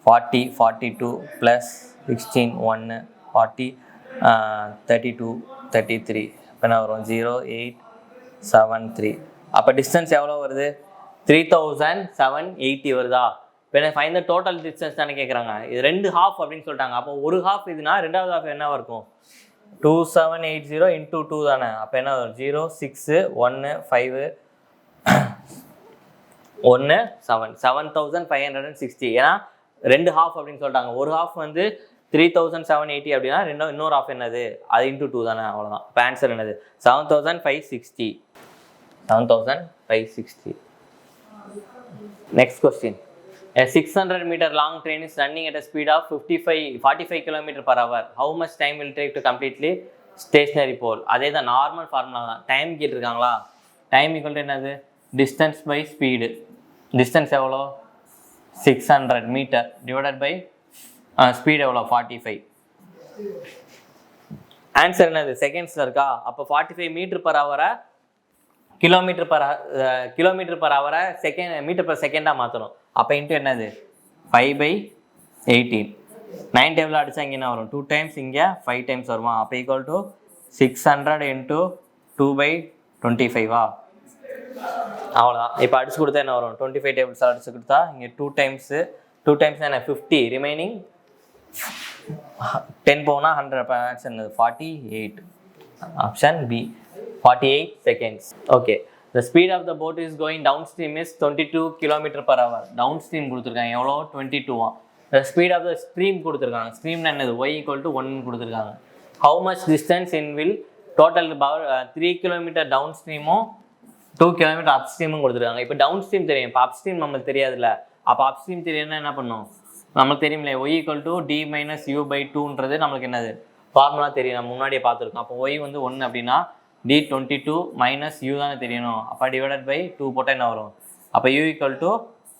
40, 42 ப்ளஸ் 16, 1, 40, 32, 33. இப்போ என்ன வரும்? 0, 8, 7, 3. அப்போ டிஸ்டன்ஸ் எவ்வளோ வருது? 3780 வருதா? இப்போ என்ன ஃபைண்ட் த டோட்டல் டிஸ்டன்ஸ் தானே கேட்குறாங்க. இது 2 ஹாஃப் அப்படின்னு சொல்லிட்டாங்க. அப்போ ஒரு ஹாஃப் இதுனா ரெண்டாவது ஹாஃப் என்னவா இருக்கும்? 2780 இன்டூ 2 தானே. அப்போ என்ன வரும்? 0, 6, 1, 5, 1, 7, 7560. ஏன்னா 2 ஹாஃப் அப்படின்னு சொல்லிட்டாங்க. ஒரு ஹாஃப் வந்து 3780 அப்படின்னா இன்னொரு ஹாஃப் என்னது? அது இன்டூ 2 தானே. அவ்வளோதான். இப்போ ஆன்சர் என்னது? 7560. 7560. Next question. A 600 meter long train is running at a speed of 45 km per hour. How much time will take to completely stationary pole? அதே தான், நார்மல் ஃபார்முலா தான். டைம் கேட்டிருக்காங்களா? டைம் ஈக்குவல் டு என்னது? Distance by speed. டிஸ்டன்ஸ் எவ்வளோ? 600 மீட்டர் டிவைடட் பை ஸ்பீடு எவ்வளோ? 45. ஆன்சர் என்னது? செகண்ட்ஸில் இருக்கா? அப்போ 45 மீட்டர் பர் ஹவரை கிலோமீட்டர் பர் ஹவரை மீட்டர் பர் செகண்டாக மாற்றணும். அப்போ இன்ட்டு என்னது? 5/18. 9 டேபிள் அடித்தா இங்கே என்ன வரும்? 2 டைம்ஸ், இங்கே 5 டைம்ஸ் வருமா? அப்போ ஈக்குவல் டு 600 இன்ட்டு 2/25. அவ்வளோதான். இப்போ அடிச்சு கொடுத்தா என்ன வரும்? 25 டேபிள்ஸ் அடிச்சு கொடுத்தா இங்கே 2 டைம்ஸு என்ன? 50. ரிமைனிங் 10 போனால் 100. ஆன்சர் என்னது? 48. Option B, 48 seconds. Okay, the speed of the boat is going downstream is 22 km per hour. Downstream கொடுத்துருக்காங்க எவ்வளோ? 22. The speed of the stream கொடுத்துருக்காங்க. ஸ்ட்ரீம்னா என்னது? y equal to 1 கொடுத்துருக்காங்க. How much distance in will total about 3 km downstreamும் 2 km upstreamும் கொடுத்துருக்காங்க. இப்போ டவுன்ஸ்ட்ரீம் தெரியும், இப்போ அப்ஸ்ட்ரீம் நம்மளுக்கு தெரியாதுல்ல. அப்போ அப்ஸ்ட்ரீம் தெரியும்னா என்ன பண்ணும்? நம்மளுக்கு தெரியுமில்ல, y equal to d minus u/2ன்றது நம்மளுக்கு என்னது? ஃபார்முலா தெரியும், நம்ம முன்னாடியே பார்த்துருக்கோம். அப்போ y வந்து 1 அப்படின்னா d22 மைனஸ் u தானே தெரியணும். அப்போ டிவைடட் பை 2 போட்டால் என்ன வரும்? அப்போ u ஈக்குவல் டு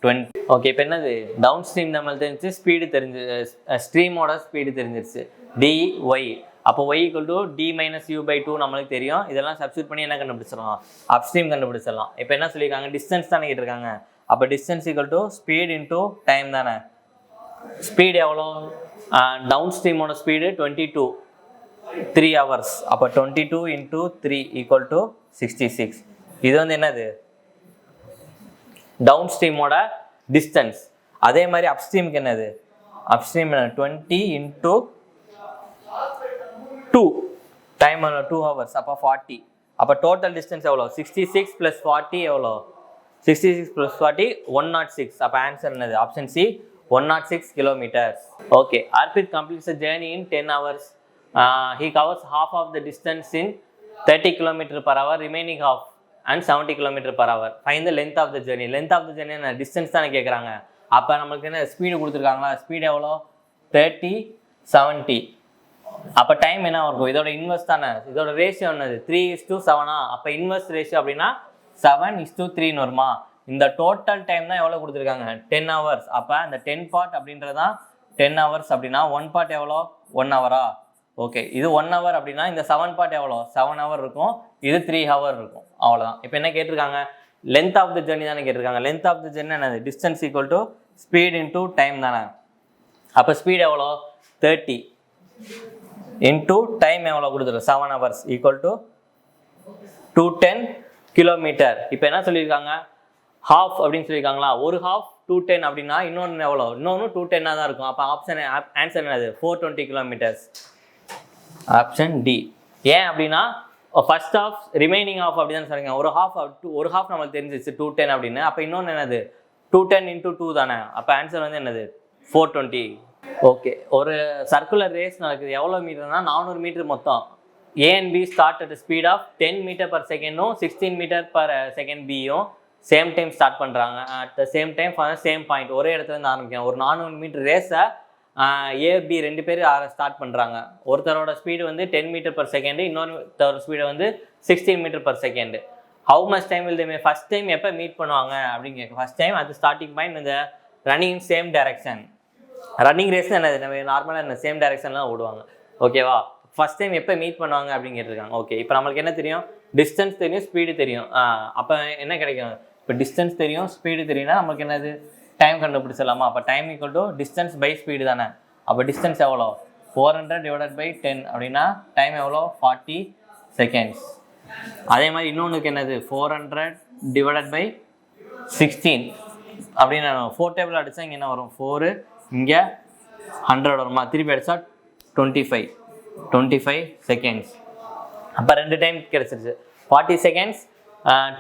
20. ஓகே, இப்போ என்னது? டவுன் ஸ்ட்ரீம் நம்மளுக்கு தெரிஞ்சு, ஸ்பீடு தெரிஞ்சு, ஸ்ட்ரீமோட ஸ்பீடு தெரிஞ்சிருச்சு, dy. அப்போ y equal to d minus u/2 நம்மளுக்கு தெரியும். இதெல்லாம் சப்ஸ்டியூட் பண்ணி என்ன கண்டுபிடிச்சிடலாம்? அப்ஸ்ட்ரீம் கண்டுபிடிச்சிடலாம். இப்போ என்ன சொல்லியிருக்காங்க? டிஸ்டன்ஸ் தானே கேட்டிருக்காங்க. அப்போ distance equal to speed into time தானே. ஸ்பீடு எவ்வளோ? டவுன் ஸ்ட்ரீமோட ஸ்பீடு 22, 3 hours. அப்போ 22 இன்டூ 3 ஈக்குவல் டு 66. இது வந்து என்னது? டவுன் ஸ்ட்ரீமோட டிஸ்டன்ஸ். அதே மாதிரி அப்ஸ்ட்ரீமுக்கு என்னது? Upstream 20 into 2 time 2 hours. அப்போ 40. அப்போ டோட்டல் டிஸ்டன்ஸ் எவ்வளோ? 66 + 40 எவ்வளோ? 66 + 40 106. அப்போ ஆன்சர் என்னது? Option C, 106 kilometers. Okay, Arpit completes the journey in 10 hours. He covers half of the distance in 30 km per hour, remaining half and 70 km per hour. Find the length of the journey. Length of the journey என்ன? டிஸ்டன்ஸ் தானே கேட்குறாங்க. அப்போ நம்மளுக்கு என்ன ஸ்பீடு கொடுத்துருக்காங்களா? ஸ்பீடு எவ்வளோ? 30, 70. அப்போ டைம் என்ன இருக்கும்? இதோட இன்வெர்ஸ் தானே. இதோட ரேஷியோ என்னது? 3:7. அப்போ இன்வெர்ஸ் ரேஷியோ அப்படின்னா 7:3 வருமா? இந்த டோட்டல் டைம் தான் எவ்வளோ கொடுத்துருக்காங்க? 10 hours. அப்போ அந்த 10 பார்ட் அப்படின்றது தான் 10 hours. அப்படின்னா 1 பார்ட் எவ்வளோ? 1 hour. ஓகே, இது 1 hour அப்படின்னா இந்த 7 பார்ட் எவ்வளோ? 7 hour இருக்கும். இது 3 hour இருக்கும். அவ்வளோதான். இப்போ என்ன கேட்டிருக்காங்க? லென்த் ஆஃப் த ஜெர்னி தானே கேட்டிருக்காங்க. லென்த் ஆஃப் த ஜெர்னி என்னது? Distance equal to speed into time தானே. அப்போ ஸ்பீட் எவ்வளோ 30 இன்டூ டைம் எவ்வளோ கொடுத்துருக்கு 7 hours ஈக்குவல் டு 210 கிலோமீட்டர். இப்போ என்ன சொல்லியிருக்காங்க, ஹாஃப் அப்படின்னு சொல்லியிருக்காங்களா, ஒரு ஹாஃப் 210 அப்படின்னா இன்னொன்று எவ்வளோ, இன்னொன்று 210 தான் இருக்கும். அப்போ ஆன்சர் என்னது 420 கிலோமீட்டர்ஸ், ஆப்ஷன் டி. ஏன் அப்படின்னா ஃபர்ஸ்ட் ஹாஃப் ரிமைனிங் ஹாஃப் அப்படின்னு சொல்லுங்க, ஒரு ஹாஃப் நம்மளுக்கு தெரிஞ்சிச்சு 210 அப்படின்னு. அப்போ இன்னொன்று என்னது 210 இன்டூ 2 தானே. அப்போ ஆன்சர் வந்து என்னது 420. ஓகே, ஒரு சர்க்குலர் ரேஸ் நடக்குது, எவ்வளோ மீட்டர்னா 400 மீட்டர் மொத்தம். A and B start at a speed of 10 meter per second 16 meter per second B-யும் சேம் டைம் ஸ்டார்ட் பண்ணுறாங்க. At the same time for same point, ஒரே இடத்துல இருந்து ஆரம்பிக்கும். ஒரு 400 மீட்டர் ரேஸை ஏபி 2 பேர் ஸ்டார்ட் பண்ணுறாங்க. ஒருத்தரோட ஸ்பீடு வந்து 10 மீட்டர் பர் செகண்டு, இன்னொருத்தரோட ஸ்பீடு வந்து 16 metre per second. How much time will they first time எப்போ மீட் பண்ணுவாங்க அப்படின்னு கேட்க. ஃபர்ஸ்ட் டைம் அது ஸ்டார்டிங் பாயிண்ட் இந்த running same direction. Running race என்னது, நம்ம நார்மலாக என்ன சேம் டைரக்ஷன்லாம் ஓடுவாங்க. ஓகேவா, ஃபர்ஸ்ட் டைம் எப்போ மீட் பண்ணுவாங்க அப்படின்னு கேட்டிருக்காங்க. ஓகே, இப்போ நம்மளுக்கு என்ன தெரியும், டிஸ்டன்ஸ் தெரியும், ஸ்பீடு தெரியும். அப்போ என்ன கிடைக்கும், இப்போ டிஸ்டன்ஸ் தெரியும், ஸ்பீடு தெரியும்னா நமக்கு என்னது டைம் கண்டுபிடிச்சிடலாமா. அப்போ time equal to distance by speed தானே. அப்போ டிஸ்டன்ஸ் எவ்வளோ 400 டிவைடட் பை 10 அப்படின்னா டைம் எவ்வளோ 40 செகண்ட்ஸ். அதே மாதிரி இன்னொன்றுக்கு என்னது 400 டிவைடட் பை 16 அப்படின்னு 4 டேபிள் அடித்தா இங்கே என்ன வரும் 4, இங்கே 100 வருமா, திருப்பி அடித்தா 25 செகண்ட்ஸ். அப்போ 2 டைம் கிடச்சிருச்சு 40 செகண்ட்ஸ்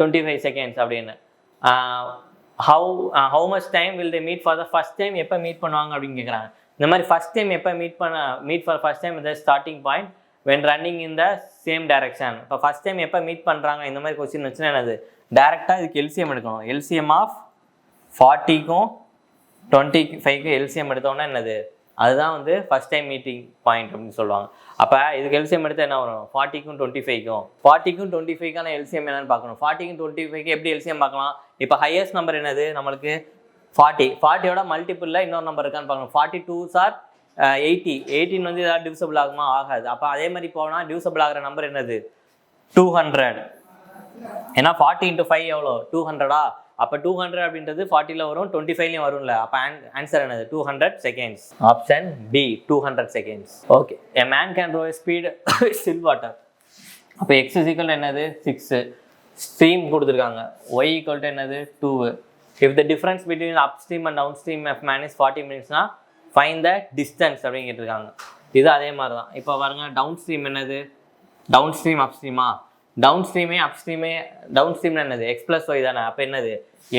25 செகண்ட்ஸ் அப்படின்னு. How much time will they meet for the first time, எப்போ மீட் பண்ணுவாங்க அப்படின்னு கேட்குறாங்க. இந்த மாதிரி ஃபர்ஸ்ட் டைம் எப்போ மீட் ஃபார் ஃபர்ஸ்ட் டைம் இந்த starting point when running in the same direction. இப்போ ஃபர்ஸ்ட் டைம் எப்போ மீட் பண்ணுறாங்க இந்த மாதிரி கொஸ்டின் வச்சுன்னா என்னது, டேரெக்டாக இதுக்கு எல்சிஎம் எடுக்கணும். எல்சிஎம் ஆஃப் 40க்கும் 25க்கும் எல்சிஎம் எடுத்தோன்னா என்னது, அதுதான் வந்து ஃபர்ஸ்ட் டைம் மீட்டிங் பாயிண்ட் அப்படின்னு சொல்லுவாங்க. அப்போ இதுக்கு எல்சிஎம் எடுத்தால் என்ன வரும் 40க்கும் 25க்கான எல்சிஎம் என்னன்னு பார்க்கணும். 40க்கும் 25க்கு எப்படி எல்சிஎம் பார்க்கலாம். இப்போ ஹையஸ்ட் நம்பர் என்னது நம்மளுக்கு 40யோட மல்டிபிளில் இன்னொரு நம்பர் இருக்கான்னு பார்க்கணும். 42 சார் 18 வந்து ஏதாவது டிவிசபிள் ஆகுமா, ஆகாது. அப்போ அதே மாதிரி போனால் டிவிசபிள் ஆகிற நம்பர் என்னது 200. ஏன்னா 40 × 5 எவ்வளோ 200. அப்போ 200 அப்படின்றது 40ல் வரும், 25லையும் வரும்ல. அப்போ ஆன்சர் என்னது 200 seconds, option D 200 seconds. Okay, a man can row speed still water. அப்போ எக்ஸ் இஸ் என்னது 6, ஸ்ட்ரீம் கொடுத்துருக்காங்க. ஒய் ஈக்குவல் டு என்னது 2. If the difference between upstream and down stream of man is 40 மினிட்ஸ்னா ஃபைண்ட் த டிஸ்டன்ஸ் அப்படின்னு கேட்டிருக்காங்க. இது அதே மாதிரி தான். இப்போ பாருங்க, டவுன் ஸ்ட்ரீம் என்னது, டவுன் ஸ்ட்ரீம் அப்ஸ்ட்ரீமா, டவுன் ஸ்ட்ரீம்னா என்னது எக்ஸ் ப்ளஸ் ஒய் தானே. அப்போ என்னது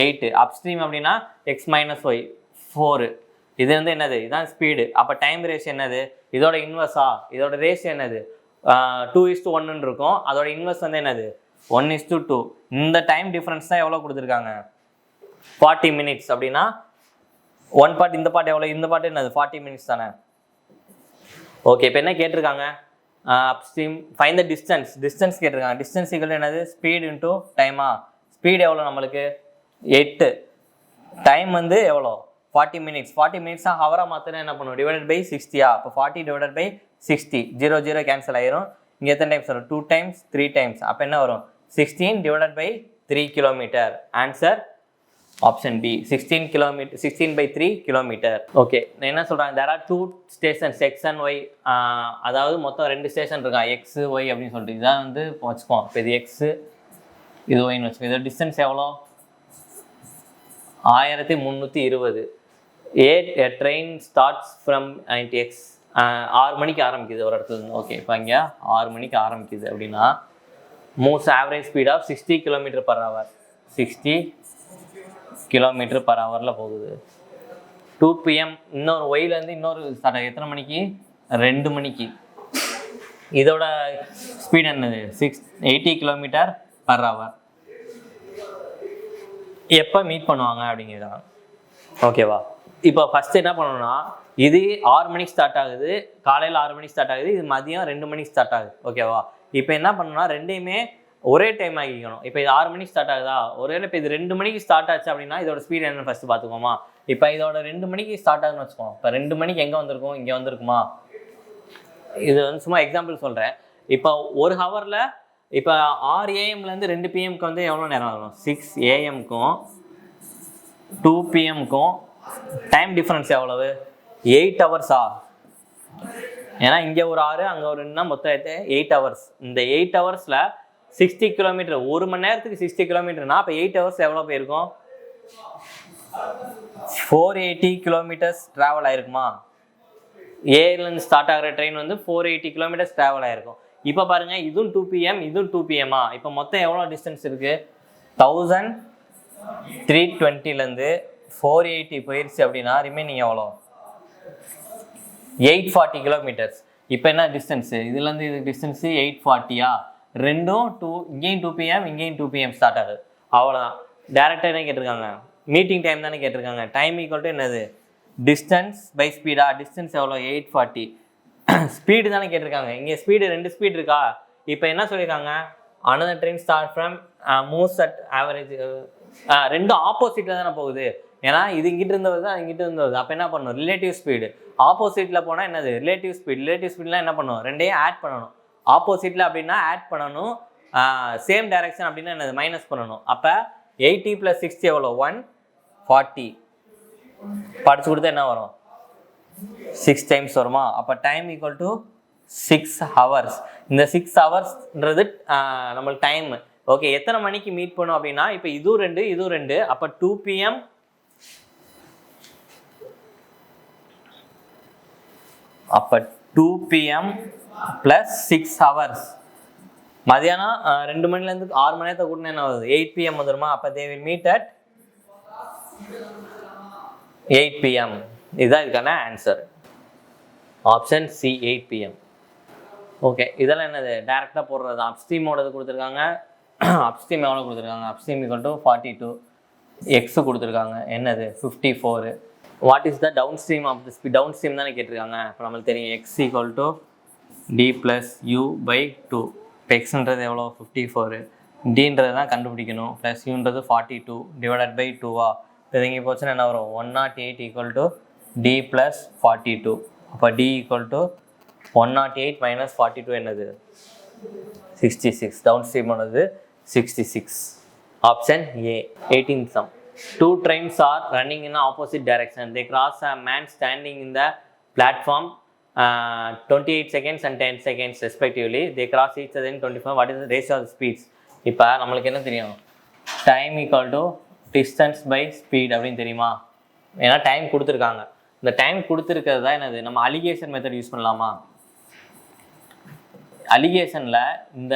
8, அப்ஸ்ட்ரீம் அப்படின்னா எக்ஸ் மைனஸ் ஒய் 4. இது வந்து என்னது, இதுதான் ஸ்பீடு. அப்போ டைம் ரேஷியோ என்னது, இதோட இன்வெர்ஸா, இதோட ரேஷியோ என்னது 2:1 இருக்கும். அதோட இன்வெர்ஸ் வந்து என்னது 1:2. இந்த டைம் டிஃப்ரென்ஸ் தான் எவ்வளோ கொடுத்துருக்காங்க 40 மினிட்ஸ். அப்படின்னா ஒன் பார்ட், இந்த பார்ட் எவ்வளோ, இந்த பார்ட் என்னது 40 மினிட்ஸ் தானே. ஓகே, இப்போ என்ன கேட்டிருக்காங்க, அப்ஸ்ட்ரீம் ஃபைண்ட் த டிஸ்டன்ஸ் கேட்டிருக்காங்க. டிஸ்டன்ஸ் ஈக்குவல் என்னது ஸ்பீட் இன்டூ டைமா. ஸ்பீடு எவ்வளோ நம்மளுக்கு 8, டைம் வந்து எவ்வளோ 40 மினிட்ஸ். 40 மினிட்ஸாக ஹவராக மாற்றினா என்ன பண்ணுவோம், டிவைடட் பை 60. அப்போ 40 டிவைடட் பை 60, 0 கேன்சல் ஆயிரும். இங்கே எத்தனை டைம்ஸ் வரும் 2 டைம்ஸ் 3 டைம்ஸ். அப்போ என்ன வரும் 16 divided by 3 kilometre. Answer option D 16 kilometre, 16/3 kilometre. Okay, என்ன சொல்கிறாங்க, there are 2 stations X and Y. அதாவது மொத்தம் 2 ஸ்டேஷன் இருக்கான், எக்ஸு ஒய் அப்படின்னு சொல்லிட்டு. இதான் வந்து வச்சுக்குவோம். இப்போ இது எக்ஸு, இது ஒய்னு வச்சுக்கோங்க. இதோட டிஸ்டன்ஸ் எவ்வளோ 1320. A train starts from X 6 மணிக்கு ஆரம்பிக்குது ஒரு இடத்துல. ஓகே, இப்போ இங்கே 6 மணிக்கு ஆரம்பிக்குது அப்படின்னா moves average speed of 60 km/h. 60 km/h போகுது. 2 PM இன்னொரு ஒயிலேருந்து இன்னொரு ஸ்டார்ட் எத்தனை மணிக்கு 2 மணிக்கு. இதோட ஸ்பீட் என்னது 80 km/h. எப்போ மீட் பண்ணுவாங்க அப்படிங்கிறதாங்க. ஓகேவா, இப்போ ஃபஸ்ட்டு என்ன பண்ணணும்னா, இது 6 மணிக்கு ஸ்டார்ட் ஆகுது, காலையில் 6 மணிக்கு ஸ்டார்ட் ஆகுது, இது மதியம் 2 மணிக்கு ஸ்டார்ட் ஆகுது. ஓகேவா, இப்போ என்ன பண்ணணும்னா ரெண்டையுமே ஒரே டைம் ஆகிக்கணும். இப்போ இது 6 மணிக்கு ஸ்டார்ட் ஆகுதா, ஒரே இப்போ இது 2 மணிக்கு ஸ்டார்ட் ஆச்சு அப்படின்னா இதோட ஸ்பீட் என்னன்னு ஃபஸ்ட்டு பார்த்துக்கோமா. இப்போ இதோட 2 மணிக்கு ஸ்டார்ட் ஆகுதுன்னு வச்சுக்கோம். இப்போ 2 மணிக்கு எங்கே வந்திருக்கும், இங்கே வந்திருக்குமா. இது வந்து சும்மா எக்ஸாம்பிள் சொல்கிறேன். இப்போ ஒரு ஹவரில் இப்போ 6 AM-லேருந்து 2 PM வந்து எவ்வளோ நேரம் ஆகும், 6 AM-க்கும் 2 PM-க்கும் டைம் டிஃப்ரென்ஸ் எவ்வளவு 8 ஹவர்ஸா? ஏன்னா இங்கே ஒரு 6 அங்கே ஒரு 2 மொத்தம் 8 ஹவர்ஸ். இந்த 8 ஹவர்ஸில் 60 கிலோமீட்டர், 1 மணி நேரத்துக்கு 60 கிலோமீட்டர்னா அப்போ 8 ஹவர்ஸ் எவ்வளோ போயிருக்கும்? 480 கிலோமீட்டர்ஸ் ட்ராவல் ஆயிருக்குமா? ஏலேருந்து ஸ்டார்ட் ஆகிற ட்ரெயின் வந்து 480 கிலோமீட்டர்ஸ் ட்ராவல் ஆயிருக்கும். இப்போ பாருங்க, இதுவும் 2 PM, இதுவும் 2 PM-ஆ? இப்போ மொத்தம் எவ்வளோ டிஸ்டன்ஸ் இருக்கு? 1320லேருந்து 480 போயிடுச்சு அப்படின்னா ரிமைனிங் எவ்வளோ? 840 கிலோமீட்டர்ஸ். இப்போ என்ன டிஸ்டன்ஸு? இதுலேருந்து இது டிஸ்டன்ஸு 840-ஆ? ரெண்டும் இங்கேயும் 2 PM, இங்கேயும் 2 PM ஸ்டார்ட் ஆகுது. அவ்வளோதான். டேரெக்டாக என்ன கேட்டிருக்காங்க? மீட்டிங் டைம் தானே கேட்டிருக்காங்க. டைம் ஈக்குவல் டு என்னது? டிஸ்டன்ஸ் பை ஸ்பீடா? டிஸ்டன்ஸ் எவ்வளோ? 840. ஸ்பீடு தானே கேட்டிருக்காங்க. இங்கே ஸ்பீடு 2 ஸ்பீடு இருக்கா? இப்போ என்ன சொல்லியிருக்காங்க? Another train start from moves at average. ரெண்டும் ஆப்போசிட்டில் தானே போகுது. ஏன்னா இது இங்கிட்ட இருந்து வருது, அது இங்கிட்ட இருந்து வருது. அப்போ என்ன பண்ணணும்? Relative speed. ஆப்போசிட்டில் போனால் என்னது? Relative speed. ரிலேட்டிவ் ஸ்பீட்லாம் என்ன பண்ணணும்? ரெண்டையும் ஆட் பண்ணணும். ஆப்போசிட்டில் அப்படின்னா ஆட் பண்ணணும், சேம் டைரக்ஷன் அப்படின்னா என்னது? மைனஸ் பண்ணணும். அப்போ 80 + 60 எவ்வளோ? 140. படிச்சு கொடுத்தா என்ன வரும்? 6 டைம்ஸ் வருமா? அப்போ டைம் ஈக்குவல் டு 6 ஹவர்ஸ். இந்த 6 ஹவர்ஸ்ன்றது நம்மளுக்கு டைம். ஓகே, எத்தனை மணிக்கு மீட் பண்ணும் அப்படின்னா, இப்போ இதுவும் 2 இதுவும் 2, அப்போ 2 PM. அப்போ 2 PM + 6 ஹவர்ஸ். மதியானம் 2 மணிலேருந்து 6 மணி நேரத்தை கூட்டினா என்ன ஆகுது? 8 PM வந்துருமா? அப்போ they will meet at 8 PM. இதுதான் இதுக்கான answer. Option C 8 PM. Okay, இதெல்லாம் என்னது? டேரெக்டாக போடுறது. அப்ஸ்ட்ரீமோடது கொடுத்துருக்காங்க. அப்ஸ்ட்ரீம் எவ்வளோ கொடுத்துருக்காங்க? Upstream equal to 42. எக்ஸு கொடுத்துருக்காங்க. என்னது? 54. What is the down stream of the speed? Down stream தானே கேட்டிருக்காங்க. இப்போ நம்மளுக்கு தெரியும் X equal to D + U/2. இப்போ எக்ஸ்ன்றது எவ்வளோ? 54. டின்றது தான் கண்டுபிடிக்கணும். ப்ளஸ் யூன்றது 42 டிவைடட் பை 2-ஆ? இது இங்கே போச்சுன்னா என்ன வரும்? 108 ஈக்குவல் டு D + 42. அப்போ D ஈக்குவல் டு 108 - 42 என்னது? 66. டவுன் ஸ்ட்ரீமோடது 66. Option A. 18th sum. 2 trains are running in opposite direction. They cross a man standing in the platform 28 seconds and 10 seconds respectively. They cross each other in 24. What is the ratio of the speeds? இப்போ நம்மளுக்கு என்ன தெரியும்? Time equal to distance by speed அப்படின்னு தெரியுமா? ஏன்னா டைம் கொடுத்துருக்காங்க. இந்த டைம் கொடுத்துருக்கிறது தான் என்னது? நம்ம அலிகேஷன் மெத்தட் யூஸ் பண்ணலாமா? அலிகேஷனில் இந்த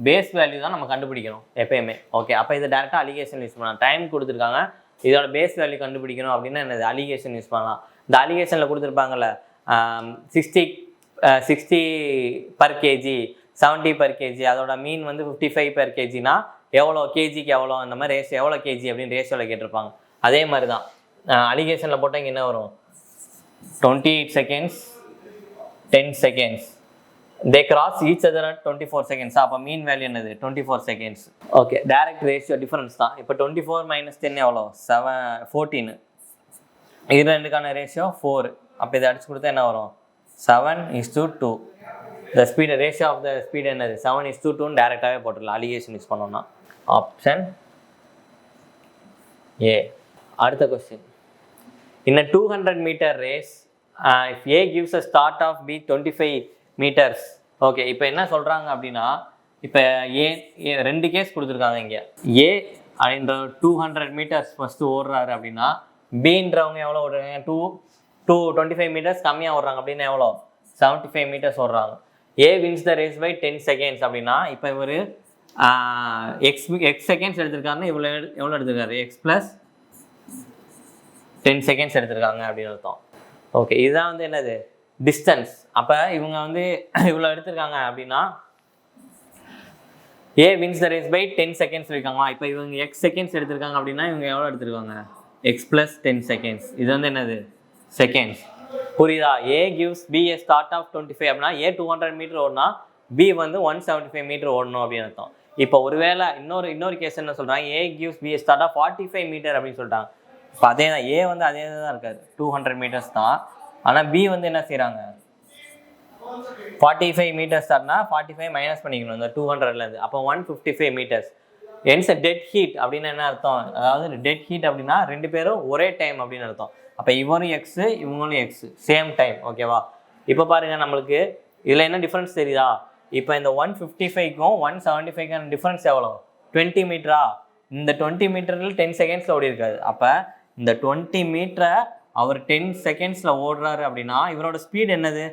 பேஸ் வேல்யூ தான் நம்ம கண்டுபிடிக்கணும் எப்பயுமே. ஓகே, அப்போ இதை டேரெக்டாக அலிகேஷன் யூஸ் பண்ணலாம். டைம் கொடுத்துருக்காங்க, இதோட பேஸ் வேல்யூ கண்டுபிடிக்கணும் அப்படின்னா என்னது? அலிகேஷன் யூஸ் பண்ணலாம். இந்த அலிகேஷனில் கொடுத்துருப்பாங்கல்ல 60 per kg, 70 per kg, அதோட மீன் வந்து 55 per kg-னா எவ்வளோ கேஜிக்கு எவ்வளோ, அந்த மாதிரி ரேஷியோ எவ்வளோ கேஜி அப்படின்னு ரேஷியோவில் கேட்டிருப்பாங்க. அதே மாதிரி தான் அலிகேஷனில் போட்டால் இங்கே என்ன வரும்? 28 seconds 10 seconds. They cross each other at 24 seconds. அப்போ மீன் வேல்யூ என்னது? 24 seconds. Okay, direct ratio difference தான். இப்போ 24 - 10 எவ்வளோ? 14. இது ரெண்டுக்கான ரேஷியோ 4. அப்போ இதை அடிச்சு கொடுத்தா என்ன வரும்? 7:2. The speed ratio of the speed என்னது? 7:2ன்னு டேரெக்டாகவே போட்டுடலாம் அலிகேஷன் யூஸ் பண்ணோம்னா. Option A. அடுத்த question. In a 200-meter race, if A gives a start of B 25 meters. Okay, இப்போ என்ன சொல்கிறாங்க அப்படின்னா, இப்போ ரெண்டு கேஸ் கொடுத்துருக்காங்க இங்கே. ஏ அப்படின்ற 200 meters ஃபஸ்ட்டு ஓடுறாரு அப்படின்னா, பின்றவங்க எவ்வளோ ஓடுறாங்க? 25 meters கம்மியாக ஓடுறாங்க அப்படின்னா எவ்வளோ? 75 meters ஓடுறாங்க. A wins the race by 10 seconds அப்படின்னா, இப்போ இவர் எக்ஸ் செகண்ட்ஸ் எடுத்திருக்காருன்னா எவ்வளோ எடுத்திருக்காரு? எக்ஸ் + 10 seconds எடுத்திருக்காங்க அப்படின்னு அர்த்தம். ஓகே, இதுதான் வந்து என்னது? டிஸ்டன்ஸ். அப்போ இவங்க வந்து இவ்வளோ எடுத்திருக்காங்க அப்படின்னா, A wins the race by 10 seconds இருக்காங்களா? இப்போ இவங்க எக்ஸ் செகண்ட்ஸ் எடுத்திருக்காங்க அப்படின்னா இவங்க எவ்வளோ எடுத்திருக்காங்க? X + 10 seconds. இது வந்து என்னது? செகண்ட்ஸ். புரியுதா? A gives B a start of 25 அப்படின்னா ஏ 200 meter ஓடனா பி வந்து 175 meter ஓடணும் அப்படின்னு அர்த்தம். இப்போ ஒருவேளை இன்னொரு கேஸ் என்ன சொல்கிறாங்க? A gives B a start of 45 meter அப்படின்னு சொல்லிட்டாங்க. இப்போ அதே தான், ஏ வந்து அதே தான் இருக்காது, 200 meters தான். ஆனால் பி வந்து என்ன செய்கிறாங்க? 45 meters ஸ்டார்ட்னா 45 மைனஸ் பண்ணிக்கணும் இந்த 200லேருந்து. அப்போ 155 meters. என்ஸ் டெட் ஹீட் அப்படின்னு என்ன அர்த்தம்? அதாவது டெட் ஹீட் அப்படின்னா ரெண்டு பேரும் ஒரே டைம் அப்படின்னு அர்த்தம். அப்போ இவரும் எக்ஸு இவங்களும் எக்ஸு சேம் டைம். ஓகேவா? இப்போ பாருங்கள் நம்மளுக்கு இதில் என்ன டிஃப்ரென்ஸ் தெரியுதா? இப்போ இந்த 155க்கும் 175க்கான டிஃப்ரென்ஸ் எவ்வளோ? 20 மீட்டரா? இந்த 20 மீட்டரில் 10 செகண்ட்ஸில் ஓடி இருக்காது. அப்போ இந்த 20 மீட்டரை அவர் 10 செகண்ட்ஸில் ஓடுறாரு அப்படின்னா இவரோட ஸ்பீட் என்னது?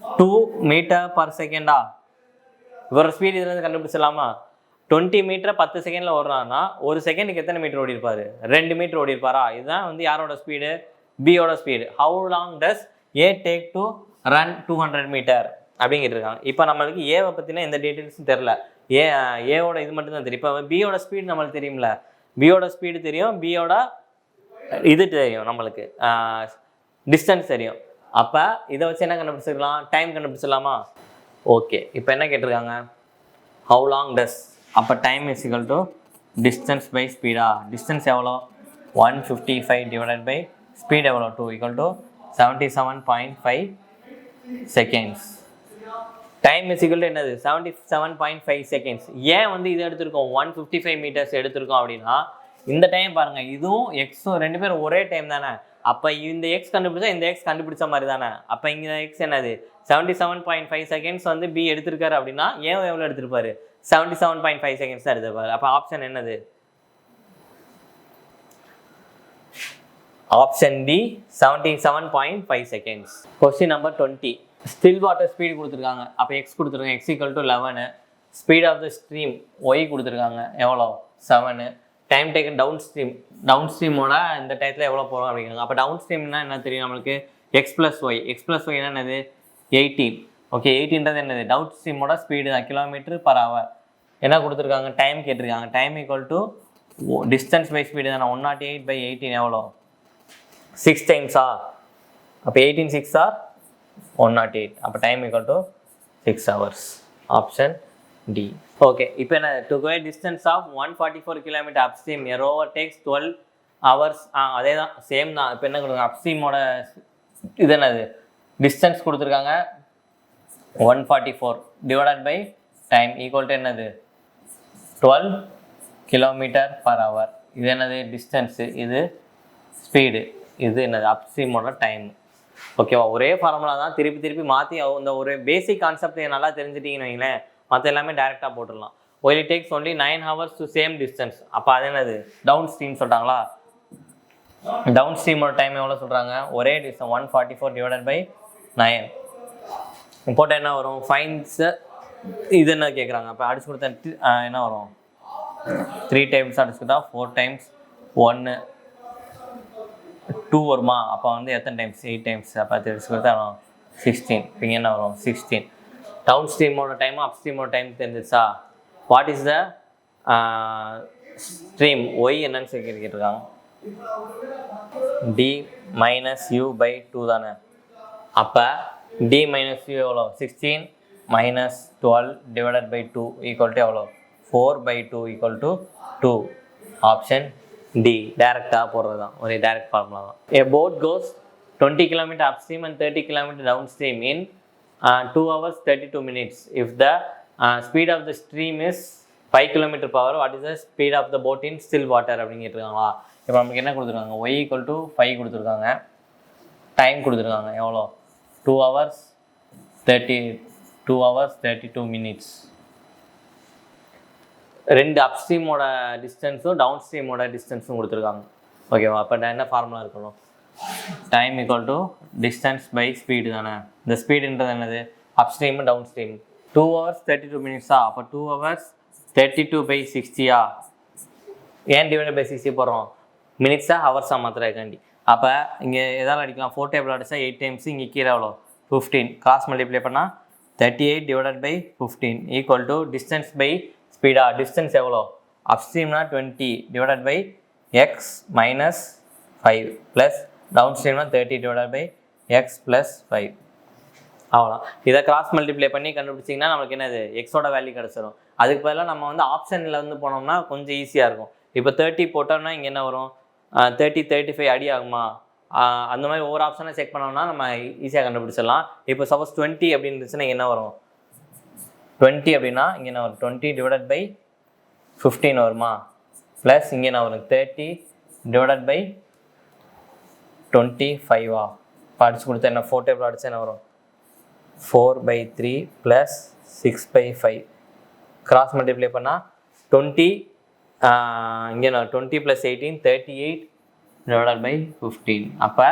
2 மீட்டர் பர் செகண்டா? இவரோட ஸ்பீட் இதில் இருந்து கண்டுபிடிச்சிடலாமா? 20 மீட்டரை 10 செகண்டில் ஓடுறாருன்னா ஒரு செகண்டுக்கு எத்தனை மீட்டர் ஓடி இருப்பார்? 2 மீட்டர் ஓடி இருப்பாரா? இதுதான் வந்து யாரோட ஸ்பீடு? பியோட speed. How long does A take to run 200 metre அப்படிங்கிட்டு இருக்காங்க. இப்போ நம்மளுக்கு ஏவை பற்றினா எந்த டீட்டெயில்ஸும் தெரில. ஏவோட இது மட்டும் தான் தெரியும். இப்போ பியோட ஸ்பீடு நம்மளுக்கு தெரியும்ல, பியோட ஸ்பீடு தெரியும், பியோட இது தெரியும், நம்மளுக்கு டிஸ்டன்ஸ் தெரியும். அப்போ இதை வச்சு என்ன கண்டுபிடிச்சிக்கலாம்? டைம் கண்டுபிடிச்சிடலாமா? ஓகே, இப்போ என்ன கேட்டிருக்காங்க? ஹவு லாங் டஸ், அப்போ time is equal to distance by ஸ்பீடா? டிஸ்டன்ஸ் எவ்வளோ? 155 டிவைடட் பை ஸ்பீட் எவ்வளோ? 2 equal to 77.5 seconds. Time is equal to என்னது? 77.5 செகண்ட்ஸ். ஏன் வந்து இது எடுத்திருக்கோம் 155 மீட்டர்ஸ் எடுத்திருக்கோம் அப்படின்னா இந்த டைம் பாருங்கள், இதுவும் எக்ஸும் ரெண்டு பேரும் ஒரே டைம் தானே. அப்போ இந்த எக்ஸ் கண்டுபிடிச்சா இந்த எக்ஸ் கண்டுபிடிச்ச மாதிரி தானே. அப்போ இங்கே எக்ஸ் என்னது? 77.5 செகண்ட்ஸ் வந்து பி எடுத்திருக்காரு அப்படின்னா ஏன் எவ்வளோ எடுத்திருப்பாரு? 77.5 செகண்ட்ஸ் தான் எடுத்திருப்பாரு. அப்போ ஆப்ஷன் என்னது? Option D 77.5 seconds. Question number 20. Still water speed கொடுத்துருக்காங்க. அப்போ எக்ஸ் கொடுத்துருக்காங்க, x equal to 11. Speed of the stream y கொடுத்துருக்காங்க, எவ்வளோ? 7. Time taken down stream, down ஸ்ட்ரீமோட இந்த டயத்தில் எவ்வளோ போகிறோம் அப்படிங்கிறாங்க. அப்போ டவுன் ஸ்ட்ரீம்னா என்ன தெரியும் நம்மளுக்கு? X plus y. X plus y என்னது? 18. ஓகே, 18ன்றது என்னது? டவுன் ஸ்ட்ரீமோட ஸ்பீடு தான், கிலோமீட்டர் பர் ஹவர். என்ன கொடுத்துருக்காங்க? டைம் கேட்டிருக்காங்க. Time equal to distance by speed தானே. 108/18 எவ்வளோ? 6 டைம்ஸா? அப்போ 18 6 ஆர் 108. அப்போ time equal to 6 hours. Option D. Okay, இப்போ என்ன? To go distance of 144 kilometre upstream a rower takes 12 hours. அதே தான், சேம் தான். இப்போ என்ன கொடுங்க? அப்ஸ்ட்ரீமோட இது என்னது? டிஸ்டன்ஸ் கொடுத்துருக்காங்க 144 divided by time equal to என்னது? 12 கிலோமீட்டர் பர் ஹவர். இது என்னது? டிஸ்டன்ஸு. இது ஸ்பீடு. இது என்னது? அப்ஸ்ட்ரீமோட டைம். ஓகேவா? ஒரே ஃபார்முலா தான், திருப்பி திருப்பி மாற்றி இந்த ஒரு பேசிக் கான்செப்ட் நல்லா தெரிஞ்சுட்டிங்கன்னு வைங்களேன், மற்ற எல்லாமே டேரெக்டாக போட்டுடலாம். While it takes only 9 hours to same distance. அப்போ அது என்னது? டவுன் ஸ்ட்ரீம் சொல்கிறாங்களா? டவுன் ஸ்ட்ரீமோட டைம் எவ்வளோ சொல்கிறாங்க? ஒரே டிஸ்டன்ஸ் 144 டிவைடட் பை 9. போட்டால் என்ன வரும்? ஃபைன்ஸ் இது என்ன கேட்குறாங்க? அப்போ அடிச்சு கொடுத்தா என்ன வரும்? 3 டைம்ஸ் அடிச்சுக்கிட்டா 4 டைம்ஸ் 1 2 வருமா? அப்போ வந்து எத்தனை டைம்ஸ்? 8 டைம்ஸ். அப்போ அடிச்சு கொடுத்தா 16. இப்போ என்ன வரும்? 16. டவுன் ஸ்ட்ரீமோட டைமும் அப் ஸ்ட்ரீமோட டைம் தெரிஞ்சிச்சா? What is the stream y என்னன்னு சொல்லி கேட்டிருக்காங்க? டி மைனஸ் யூ பை 2 தானே. அப்போ டி மைனஸ் யூ எவ்வளோ? 16 minus 12 divided by 2 equal to எவ்வளோ? 4/2 ஈக்குவல் டு 2. Option D. டேரெக்டாக போடுறது தான், ஒரே டேரெக்ட் ஃபார்முலா தான். A boat goes 20 kilometre up stream and 30 kilometre down stream in 2 hours 32 minutes. If the speed of the stream is 5 km/h, what is the speed of the boat in still water அப்படின்னு கேட்டிருக்காங்களா? இப்போ நமக்கு என்ன கொடுத்துருக்காங்க? y ஈக்குவல் டு 5 கொடுத்துருக்காங்க. டைம் கொடுத்துருக்காங்க எவ்வளோ? 2 hours 32 minutes. ரெண்டு அப்ஸ்ட்ரீமோட டிஸ்டன்ஸும் டவுன் ஸ்ட்ரீமோட டிஸ்டன்ஸும் கொடுத்துருக்காங்க. ஓகேவா? அப்போ என்ன ஃபார்முலா இருக்கணும்? Time equal to distance by speed தானே. இந்த ஸ்பீடுன்றது என்னது? Upstream downstream. 2 hours 32 minutes-ஆ? அப்போ 2 hours 32/60-ஆ? ஏன் டிவைட் பை 60 போடுறோம்? மினிட்ஸாக ஹவர்ஸாக மாத்திரக்காண்டி. அப்போ இங்கே எதாவது அடிக்கலாம், 4 டேபிள் அடிச்சா 8 டைம்ஸ், இங்கே கீழே எவ்வளோ? 15. கிராஸ் மல்டிப்ளை பண்ணால் 38 divided by 15 equal to distance by ஸ்பீடா? டிஸ்டன்ஸ் எவ்வளோ? அப் ஸ்ட்ரீம்னா 20 divided by x minus 5 plus down ஸ்ட்ரீம்னா 30 டிவைடட் பை எக்ஸ் ப்ளஸ் 5. அவ்வளோ. இதை கிராஸ் மல்டிப்ளை பண்ணி கண்டுபிடிச்சிங்கன்னா நமக்கு என்னது? எக்ஸோட வேல்யூ கிடச்சிரும். அதுக்கு பதிலாக நம்ம வந்து ஆப்ஷனில் வந்து போனோம்னா கொஞ்சம் ஈஸியாக இருக்கும். இப்போ 30 போட்டோம்னா இங்கே என்ன வரும்? 30 35 அடி ஆகுமா? அந்த மாதிரி ஒவ்வொரு ஆப்ஷனை செக் பண்ணோம்னா நம்ம ஈஸியாக கண்டுபிடிச்சிடலாம். இப்போ சப்போஸ் 20 அப்படின்னு இருந்துச்சுன்னா என்ன வரும்? 20 அப்படின்னா இங்கே என்ன வரும்? 20 டிவைடட் பை 15 வருமா? ப்ளஸ் இங்கே என்ன வரும்? 30 டிவைடட் பை 25 படிச்சு கொடுத்தா என்ன 4 டேபிள் அடிச்சா என்ன வரும் 4/3 ப்ளஸ் 6/5 கிராஸ் மல்டிப்ளை பண்ணால் 20 இங்கே 20 + 18 38 divided by 15. அப்போ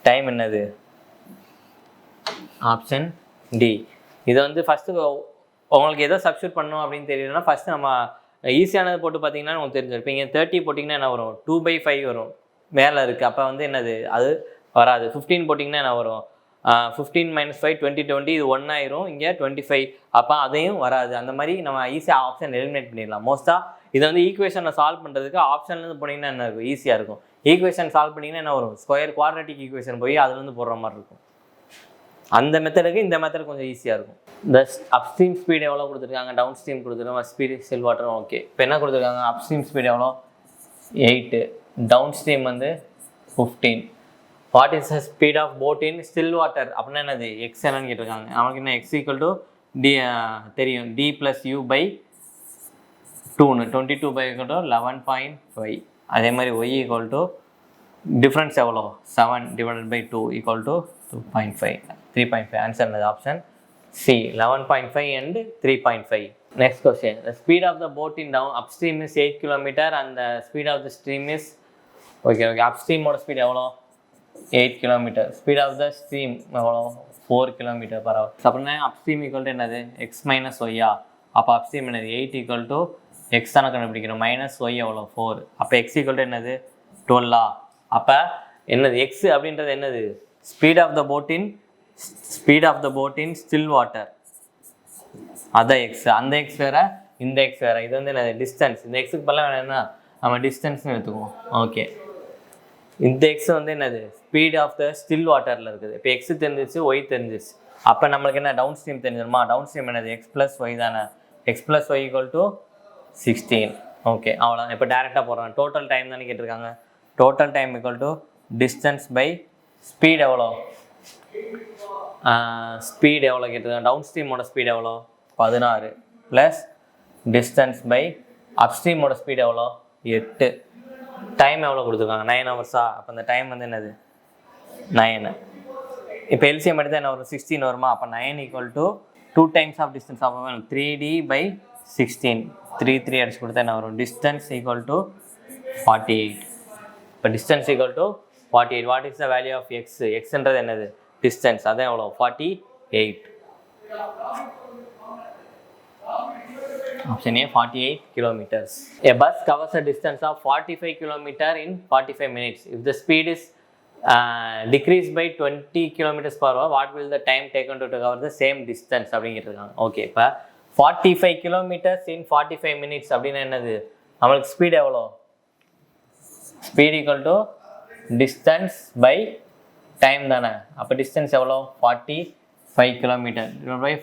டைம் என்னது ஆப்ஷன் டி. இது வந்து ஃபஸ்ட்டு உங்களுக்கு எதோ சப்ஸ்டியூட் பண்ணணும் அப்படின்னு தெரியலன்னா ஃபஸ்ட்டு நம்ம ஈஸியானது போட்டு பார்த்தீங்கன்னா உங்களுக்கு தெரிஞ்சிருப்போம். இங்கே 30 போட்டிங்கன்னா என்ன வரும் 2/5 வரும் மேலே இருக்குது. அப்போ வந்து என்னது அது வராது. 15 போட்டிங்கன்னா என்ன வரும் 15 - 5 20 இது 1 ஆயிரும். இங்கே 25 அப்போ அதையும் வராது. அந்த மாதிரி நம்ம ஈஸியாக ஆப்ஷன் எலிமினேட் பண்ணிடலாம். மோஸ்ட்டாக இதை வந்து ஈக்குவேஷனை சால்வ் பண்ணுறதுக்கு ஆப்ஷன்லேருந்து போனீங்கன்னா என்ன இருக்கும் ஈஸியாக இருக்கும். ஈக்குவேஷன் சால்வ் பண்ணிங்கன்னா என்ன வரும் ஸ்கொயர் குவாட்ரேட்டிக் ஈக்குவேஷன் போய் அதுலேருந்து போடுற மாதிரி இருக்கும். அந்த மெத்தடுக்கு இந்த மெத்தட் கொஞ்சம் ஈஸியாக இருக்கும். இந்த அப்ஸ்ட்ரீம் ஸ்பீட் எவ்வளோ கொடுத்துருக்காங்க, டவுன் ஸ்ட்ரீம் கொடுத்துருக்காங்க, ஸ்பீடு சில் வாட்டரும் ஓகே. இப்போ என்ன கொடுத்துருக்காங்க அப்ஸ்ட்ரீம் ஸ்பீட் எவ்வளோ 8, டவுன் ஸ்ட்ரீம் வந்து 15. What is the speed of boat in still water அப்படின்னா என்னது எக்ஸ் என்னன்னு கேட்டிருக்காங்க. அவனுக்கு என்ன எக்ஸ் ஈக்குவல் டு டி தெரியும் d + u/2 22/= 11.5. அதே மாதிரி y ஈக்குவல் டு டிஃப்ரென்ஸ் எவ்வளோ 7 / 2 = 2.5 3.5. ஆன்சர் என்னது option C 11.5 and 3.5. Next question. The speed of the boat in down upstream is 8 km and the speed of the stream is okay upstream ஓட ஸ்பீட் எவ்வளோ 8 km. Speed of the stream எவ்வளோ 4 km/h. அப்படின்னா அப்ஸ்ட்ரீம் ஈக்குவல் டு என்னது x - y. அப்போ அப்ஸ்ட்ரீம் என்னது 8 = x தானே கண்டுபிடிக்கிறோம் -y எவ்வளோ 4. அப்போ x ஈக்குவல் டு என்னது 12. அப்போ என்னது x அப்படின்றது என்னது speed of the boat in still water. அதான் எக்ஸ். அந்த எக்ஸ் வேறு இந்த எக்ஸ் வேறு. இது வந்து என்னது டிஸ்டன்ஸ். இந்த எக்ஸுக்கு பதிலாக வேணும்னா நம்ம டிஸ்டன்ஸ்னு எடுத்துக்குவோம். ஓகே இந்த எக்ஸ் வந்து என்னது ஸ்பீட் ஆஃப் த ஸ்டில் வாட்டரில் இருக்குது. இப்போ எக்ஸ் தெரிஞ்சிச்சு ஒய் தெரிஞ்சிச்சு. அப்போ நம்மளுக்கு என்ன டவுன் ஸ்ட்ரீம் தெரிஞ்சிருமா. டவுன் ஸ்ட்ரீம் என்னது x + y தானே. x + y = 16. ஓகே அவ்வளோதான். இப்போ டேரெக்டாக போடுறோம். டோட்டல் டைம் தானே கேட்டிருக்காங்க. Total time = distance by speed எவ்வளோ ஸ்பீட் எவ்வளோ கேட்டிருக்காங்க. டவுன் ஸ்ட்ரீமோட ஸ்பீட் எவ்வளோ 16 ப்ளஸ் டிஸ்டன்ஸ் பை அப்ஸ்ட்ரீமோட ஸ்பீட் எவ்வளோ 8. டைம் எவ்வளோ கொடுத்துருக்காங்க 9 hours. அப்போ அந்த டைம் வந்து என்னது 9. இப்போ எல்சிஎம் எடுத்தால் என்ன வரும் 16 வருமா. அப்போ 9 = 2 times ஆஃப் டிஸ்டன்ஸ். அப்போ 3d/16 3 அடிச்சு கொடுத்தா என்ன வரும் டிஸ்டன்ஸ் = 48. இப்போ distance = 48. What is the value of x. எக்ஸ்ன்றது என்னது டிஸ்டன்ஸ். அதான் எவ்வளோ 48. Option A 48 kilometers. A bus covers a distance of 45 km in 45 minutes. If the speed is decreased by 20 km/h, what will the time taken to cover the same distance அப்படிங்கிட்டிருக்காங்க. ஓகே இப்போ 45 km in 45 minutes அப்படின்னா என்னது நம்மளுக்கு ஸ்பீட் எவ்வளோ ஸ்பீட் = டிஸ்டன்ஸ் பை டைம் தானே. அப்போ டிஸ்டன்ஸ் எவ்வளோ 45 km /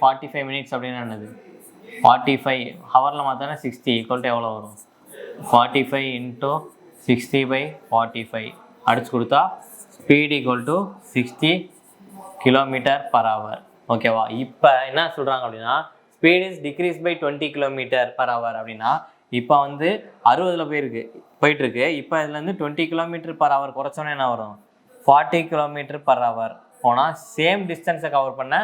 45 minutes அப்படின்னா என்னது 45 ஹவரில் மாற்றினா 60 = எவ்வளோ வரும் 45 × 60/45 அடிச்சு கொடுத்தா ஸ்பீட் = 60 km/h. ஓகேவா. இப்போ என்ன சொல்கிறாங்க அப்படின்னா speed is degrees by 20 km/h அப்படின்னா இப்போ வந்து 60 போயிட்டுருக்கு. இப்போ இதுலேருந்து 20 km/h குறைச்சோன்னே என்ன வரும் 40 km/h போனால் சேம் டிஸ்டன்ஸை கவர் பண்ண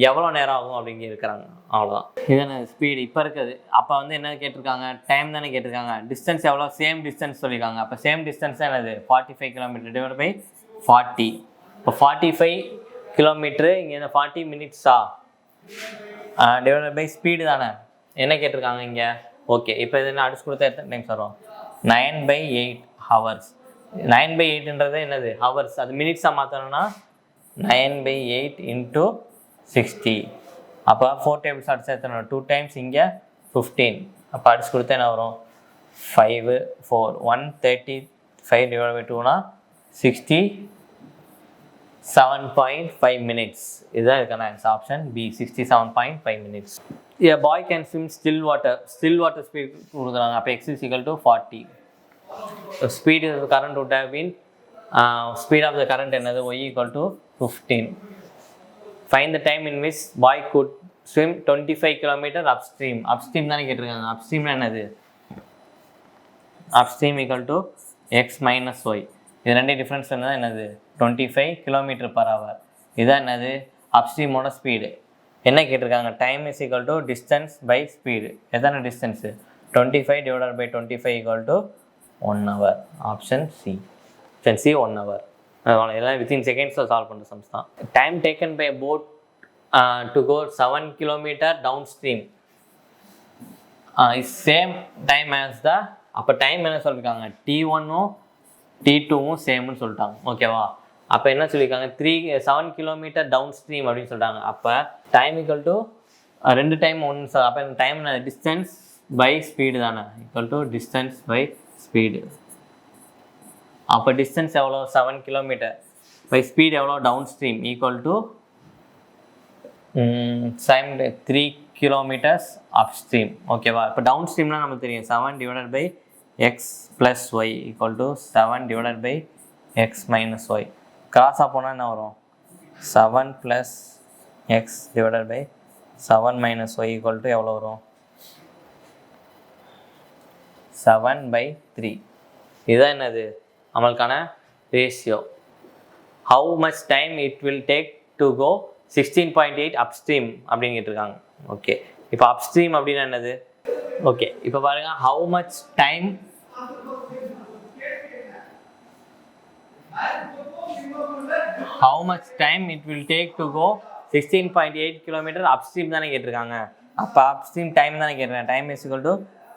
எவ்வளோ நேரம் ஆகும் அப்படிங்க இருக்கிறாங்க. அவ்வளோதான். இதுதானே ஸ்பீடு இப்போ இருக்குது. அப்போ வந்து என்ன கேட்டிருக்காங்க டைம் தானே கேட்டிருக்காங்க. டிஸ்டன்ஸ் எவ்வளோ சேம் டிஸ்டன்ஸ் சொல்லியிருக்காங்க. அப்போ சேம் டிஸ்டன்ஸ் தான் என்னது 45 km / 40. இப்போ 45 km இங்கே இந்த 40 minutes டிவைடட் பை ஸ்பீடு தானே என்ன கேட்டிருக்காங்க இங்கே. ஓகே இப்போ இது என்ன அடிச்சு கொடுத்தா எத்தனை டைம்ஸ் வரும் 9/8 hours. 9/8ன்றது என்னது ஹவர்ஸ். அது மினிட்ஸாக மாற்றணும்னா 9/8 × 60. அப்போ 4 tables அடிச்சா எத்தனை 2 times இங்கே 15. அப்போ அடிச்சு கொடுத்தா என்ன வரும் 5 4 135 / 2 67.5 minutes. இதுதான் இதுக்கான answer option B 67.5 minutes. A boy can swim still water speed கொடுக்குறாங்க. அப்போ x = 40. Speed of the current would have been speed of the current என்னது y = 15. Find the time in which boy could swim 25 km upstream. Upstream தானே கேட்டிருக்காங்க. upstream என்னது upstream = x - y. இது ரெண்டு டிஃப்ரென்ஸ் என்னது 25 km/h. இதான் என்னது அப்ஸ்ட்ரீமோட ஸ்பீடு. என்ன கேட்டிருக்காங்க, time is equal to distance by speed. எத்தனை distance 25 divided by 25 equal to 1 hour. Option C. Option C 1 hour. எல்லாம் வித்தின் செகண்ட்ஸில் சால்வ் பண்ணுற சம்ஸ் தான். Time taken by boat to go 7 km down stream is same time as the. அப்போ டைம் என்ன சொல்லியிருக்காங்க, T1ம் T2வும் சேம்னு சொல்லிட்டாங்க. ஓகேவா? அப்போ என்ன சொல்லியிருக்காங்க, 7 km டவுன் ஸ்ட்ரீம் அப்படின்னு சொல்லிட்டாங்க. அப்போ டைம் ஈக்குவல் டு ரெண்டு டைம் ஒன்று. அப்போ டைம் டிஸ்டன்ஸ் பை ஸ்பீடு தானே, equal to distance by speed. அப்போ டிஸ்டன்ஸ் எவ்வளோ 7 km பை ஸ்பீடு எவ்வளோ downstream equal to 3 km upstream. ஓகேவா? இப்போ டவுன் ஸ்ட்ரீம்லாம் நமக்கு தெரியும் 7 divided by x plus y equal to 7 divided by x minus y. கிராஸாக போனால் என்ன வரும், 7 plus x divided by 7 minus y equal to எவ்வளோ வரும், 7/3. இதுதான் என்னது நம்மளுக்கான ratio. How much time it will take to go 16.8 upstream அப்படின்னு கேட்டிருக்காங்க. ஓகே, இப்போ அப்ஸ்ட்ரீம் அப்படின்னா என்னது? ஓகே, இப்போ பாருங்க, how much time it will take to go 16.8 km upstream தானே கேட்டிருக்காங்க. அப்போ அப்ஸ்ட்ரீம் டைம் தானே கேட்டிருக்காங்க. Time is equal to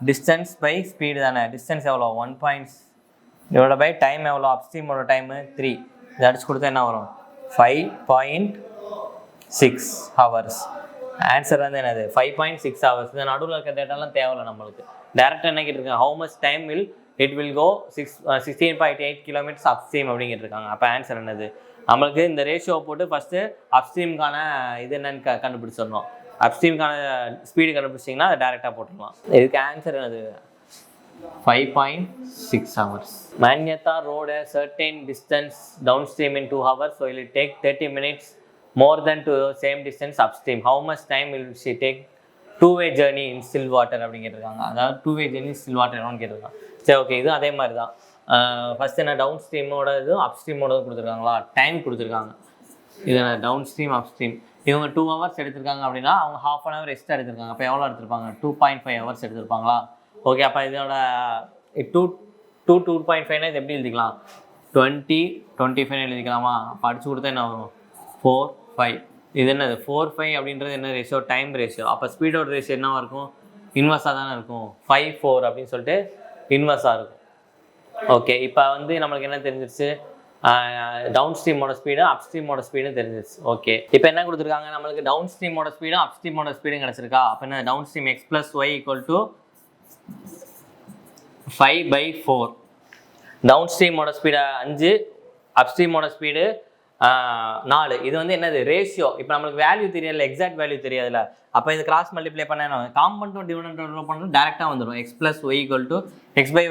distance by speed தானே. டிஸ்டன்ஸ் எவ்வளோ 1 இதோட பை டைம் எவ்வளோ, அப்ஸ்ட்ரீமோட டைமு 3. இதை அடிச்சு கொடுத்தா என்ன வரும், 5.6 hours. ஆன்சர் வந்து என்னது 5.6 hours. இந்த நடுவில் இருக்க டேட்டாலாம் தேவையில்லை நம்மளுக்கு. டேரெக்டாக என்ன கேட்டிருக்காங்க, how much time it will go 16.8 km upstream அப்படின்னு கேட்டிருக்காங்க. அப்போ ஆன்சர் என்னது, நம்மளுக்கு இந்த ரேஷியோ போட்டு ஃபஸ்ட்டு அப்ஸ்ட்ரீமுக்கான இது என்னன்னு கண்டுபிடிச்சிடணும். அப்ஸ்ட்ரீமுக்கான ஸ்பீடு கண்டுபிடிச்சிங்கன்னா அதை டேரெக்டாக போட்டுடலாம். இதுக்கு ஆன்சர் என்னது 5.6 hours. Manyata rode a certain distance downstream in 2 hours, so it will take 30 minutes more than to the same distance upstream. How much time will she take two-way journey in still water அப்படின்னு கேட்டிருக்காங்க. அதாவது two-way journey still water என்னன்னு கேட்டிருக்காங்க. சரி, ஓகே, இது அதே மாதிரி தான். ஃபஸ்ட் என்ன டவுன் ஸ்ட்ரீமோட இது அப்ஸ்ட்ரீமோட கொடுத்துருக்காங்களா, டைம் கொடுத்துருக்காங்க. இது டவுன் ஸ்ட்ரீம் அப்ஸ்ட்ரீம். இவங்க 2 hours எடுத்திருக்காங்க அப்படின்னா அவங்க ½ an hour எக்ஸ்ட்ரா எடுத்திருக்காங்க. அப்போ எவ்வளோ எடுத்திருப்பாங்க, 2.5 hours எடுத்திருப்பாங்களா? ஓகே, அப்போ இதோட 2.5 இது எப்படி எழுதிக்கலாம், 20 எழுதிக்கலாமா? அப்போ அடிச்சு கொடுத்தா என்ன வரும், 4/5. இது என்னது 4/5 அப்படின்றது என்ன ரேஷியோ, டைம் ரேஷியோ. அப்போ ஸ்பீடோட ரேஷியோ என்னவாக இருக்கும், இன்வர்ஸாக தானே இருக்கும். 5/4 அப்படின்னு சொல்லிட்டு இன்வர்ஸாக இருக்கும். ஓகே, இப்போ வந்து நம்மளுக்கு என்ன தெரிஞ்சிருச்சு, டவுன் ஸ்ட்ரீமோட ஸ்பீடு அப்ஸ்ட்ரீமோட ஸ்பீடும் தெரிஞ்சிருச்சு. ஓகே, இப்போ என்ன கொடுத்துருக்காங்க, நம்மளுக்கு டவுன் ஸ்ட்ரீமோட ஸ்பீடும் அப்ஸ்ட்ரீமோட ஸ்பீடும் கிடச்சிருக்கா. அப்போ என்ன down stream x + y = 5/4. Down ஸ்ட்ரீமோட ஸ்பீடு 5, அப்ஸ்ட்ரீமோட ஸ்பீடு 4. இது வந்து என்னது ரேஷியோ. இப்போ நம்மளுக்கு வேல்யூ தெரியல, எக்ஸாக்ட் வேல்யூ தெரியாதுல்ல. அப்போ இது கிராஸ் மல்டிப்ளை பண்ண என்ன, காம்பவுண்டும் டிவிடெண்டும் பண்ணணும், டேரெக்டாக வந்துடும். x + y = x/y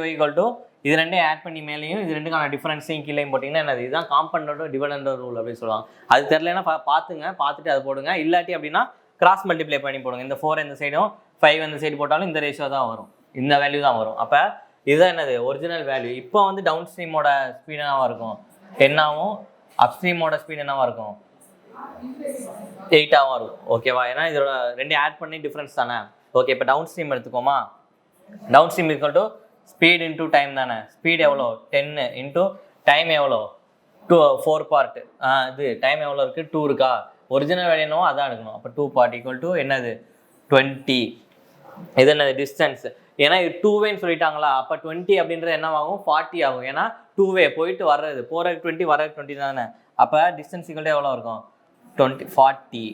இது ரெண்டையும் ஆட் பண்ணி மேலேயும் இது ரெண்டுக்கான டிஃபரன்ஸையும் கீழே போட்டிங்கன்னா என்னது, இதுதான் காம்பவுண்டோட டிவிடெண்டோட ரூல் அப்படின்னு சொல்லுவாங்க. அது தெரியலன்னா பார்த்துட்டு அதை போடுங்க. இல்லாட்டி அப்படின்னா கிராஸ் மல்டிப்ளை பண்ணி போடுங்க. இந்த 4 இந்த சைடும் 5 இந்த சைடு போட்டாலும் இந்த ரேஷியோ தான் வரும், இந்த வேல்யூ தான் வரும். அப்போ இதுதான் என்னது ஒரிஜினல் வேல்யூ. இப்போ வந்து டவுன் ஸ்ட்ரீமோட ஸ்பீடு என்னவாக இருக்கும், 10ஆகவும் அப்ஸ்ட்ரீமோட ஸ்பீடு என்னவாக இருக்கும், 8ஆகவும் இருக்கும். ஓகேவா? ஏன்னா இதோட ரெண்டு ஆட் பண்ணி டிஃப்ரென்ஸ் தானே. ஓகே, இப்போ டவுன் ஸ்ட்ரீம் எடுத்துக்கோமா. Down stream = speed into time தானே. ஸ்பீட் எவ்வளோ 10 இன்டூ டைம் எவ்வளோ 4 பார்ட். இது டைம் எவ்வளோ இருக்குது, 2 இருக்கா. ஒரிஜினல் வேல்யூ என்னவோ அதான் எடுக்கணும். அப்போ 2 பார்ட் = என்னது 20. இது என்னது டிஸ்டன்ஸ். ஏன்னா இது 2வேன்னு சொல்லிட்டாங்களா. அப்போ 20 அப்படின்றது என்னவாகும், 40 ஆகும். ஏன்னா 2வே போயிட்டு வர்றது, போகிறதுக்கு 20 வர்றதுக்கு 20 தானே. அப்போ டிஸ்டன்ஸ் எவ்வளோ இருக்கும், 40.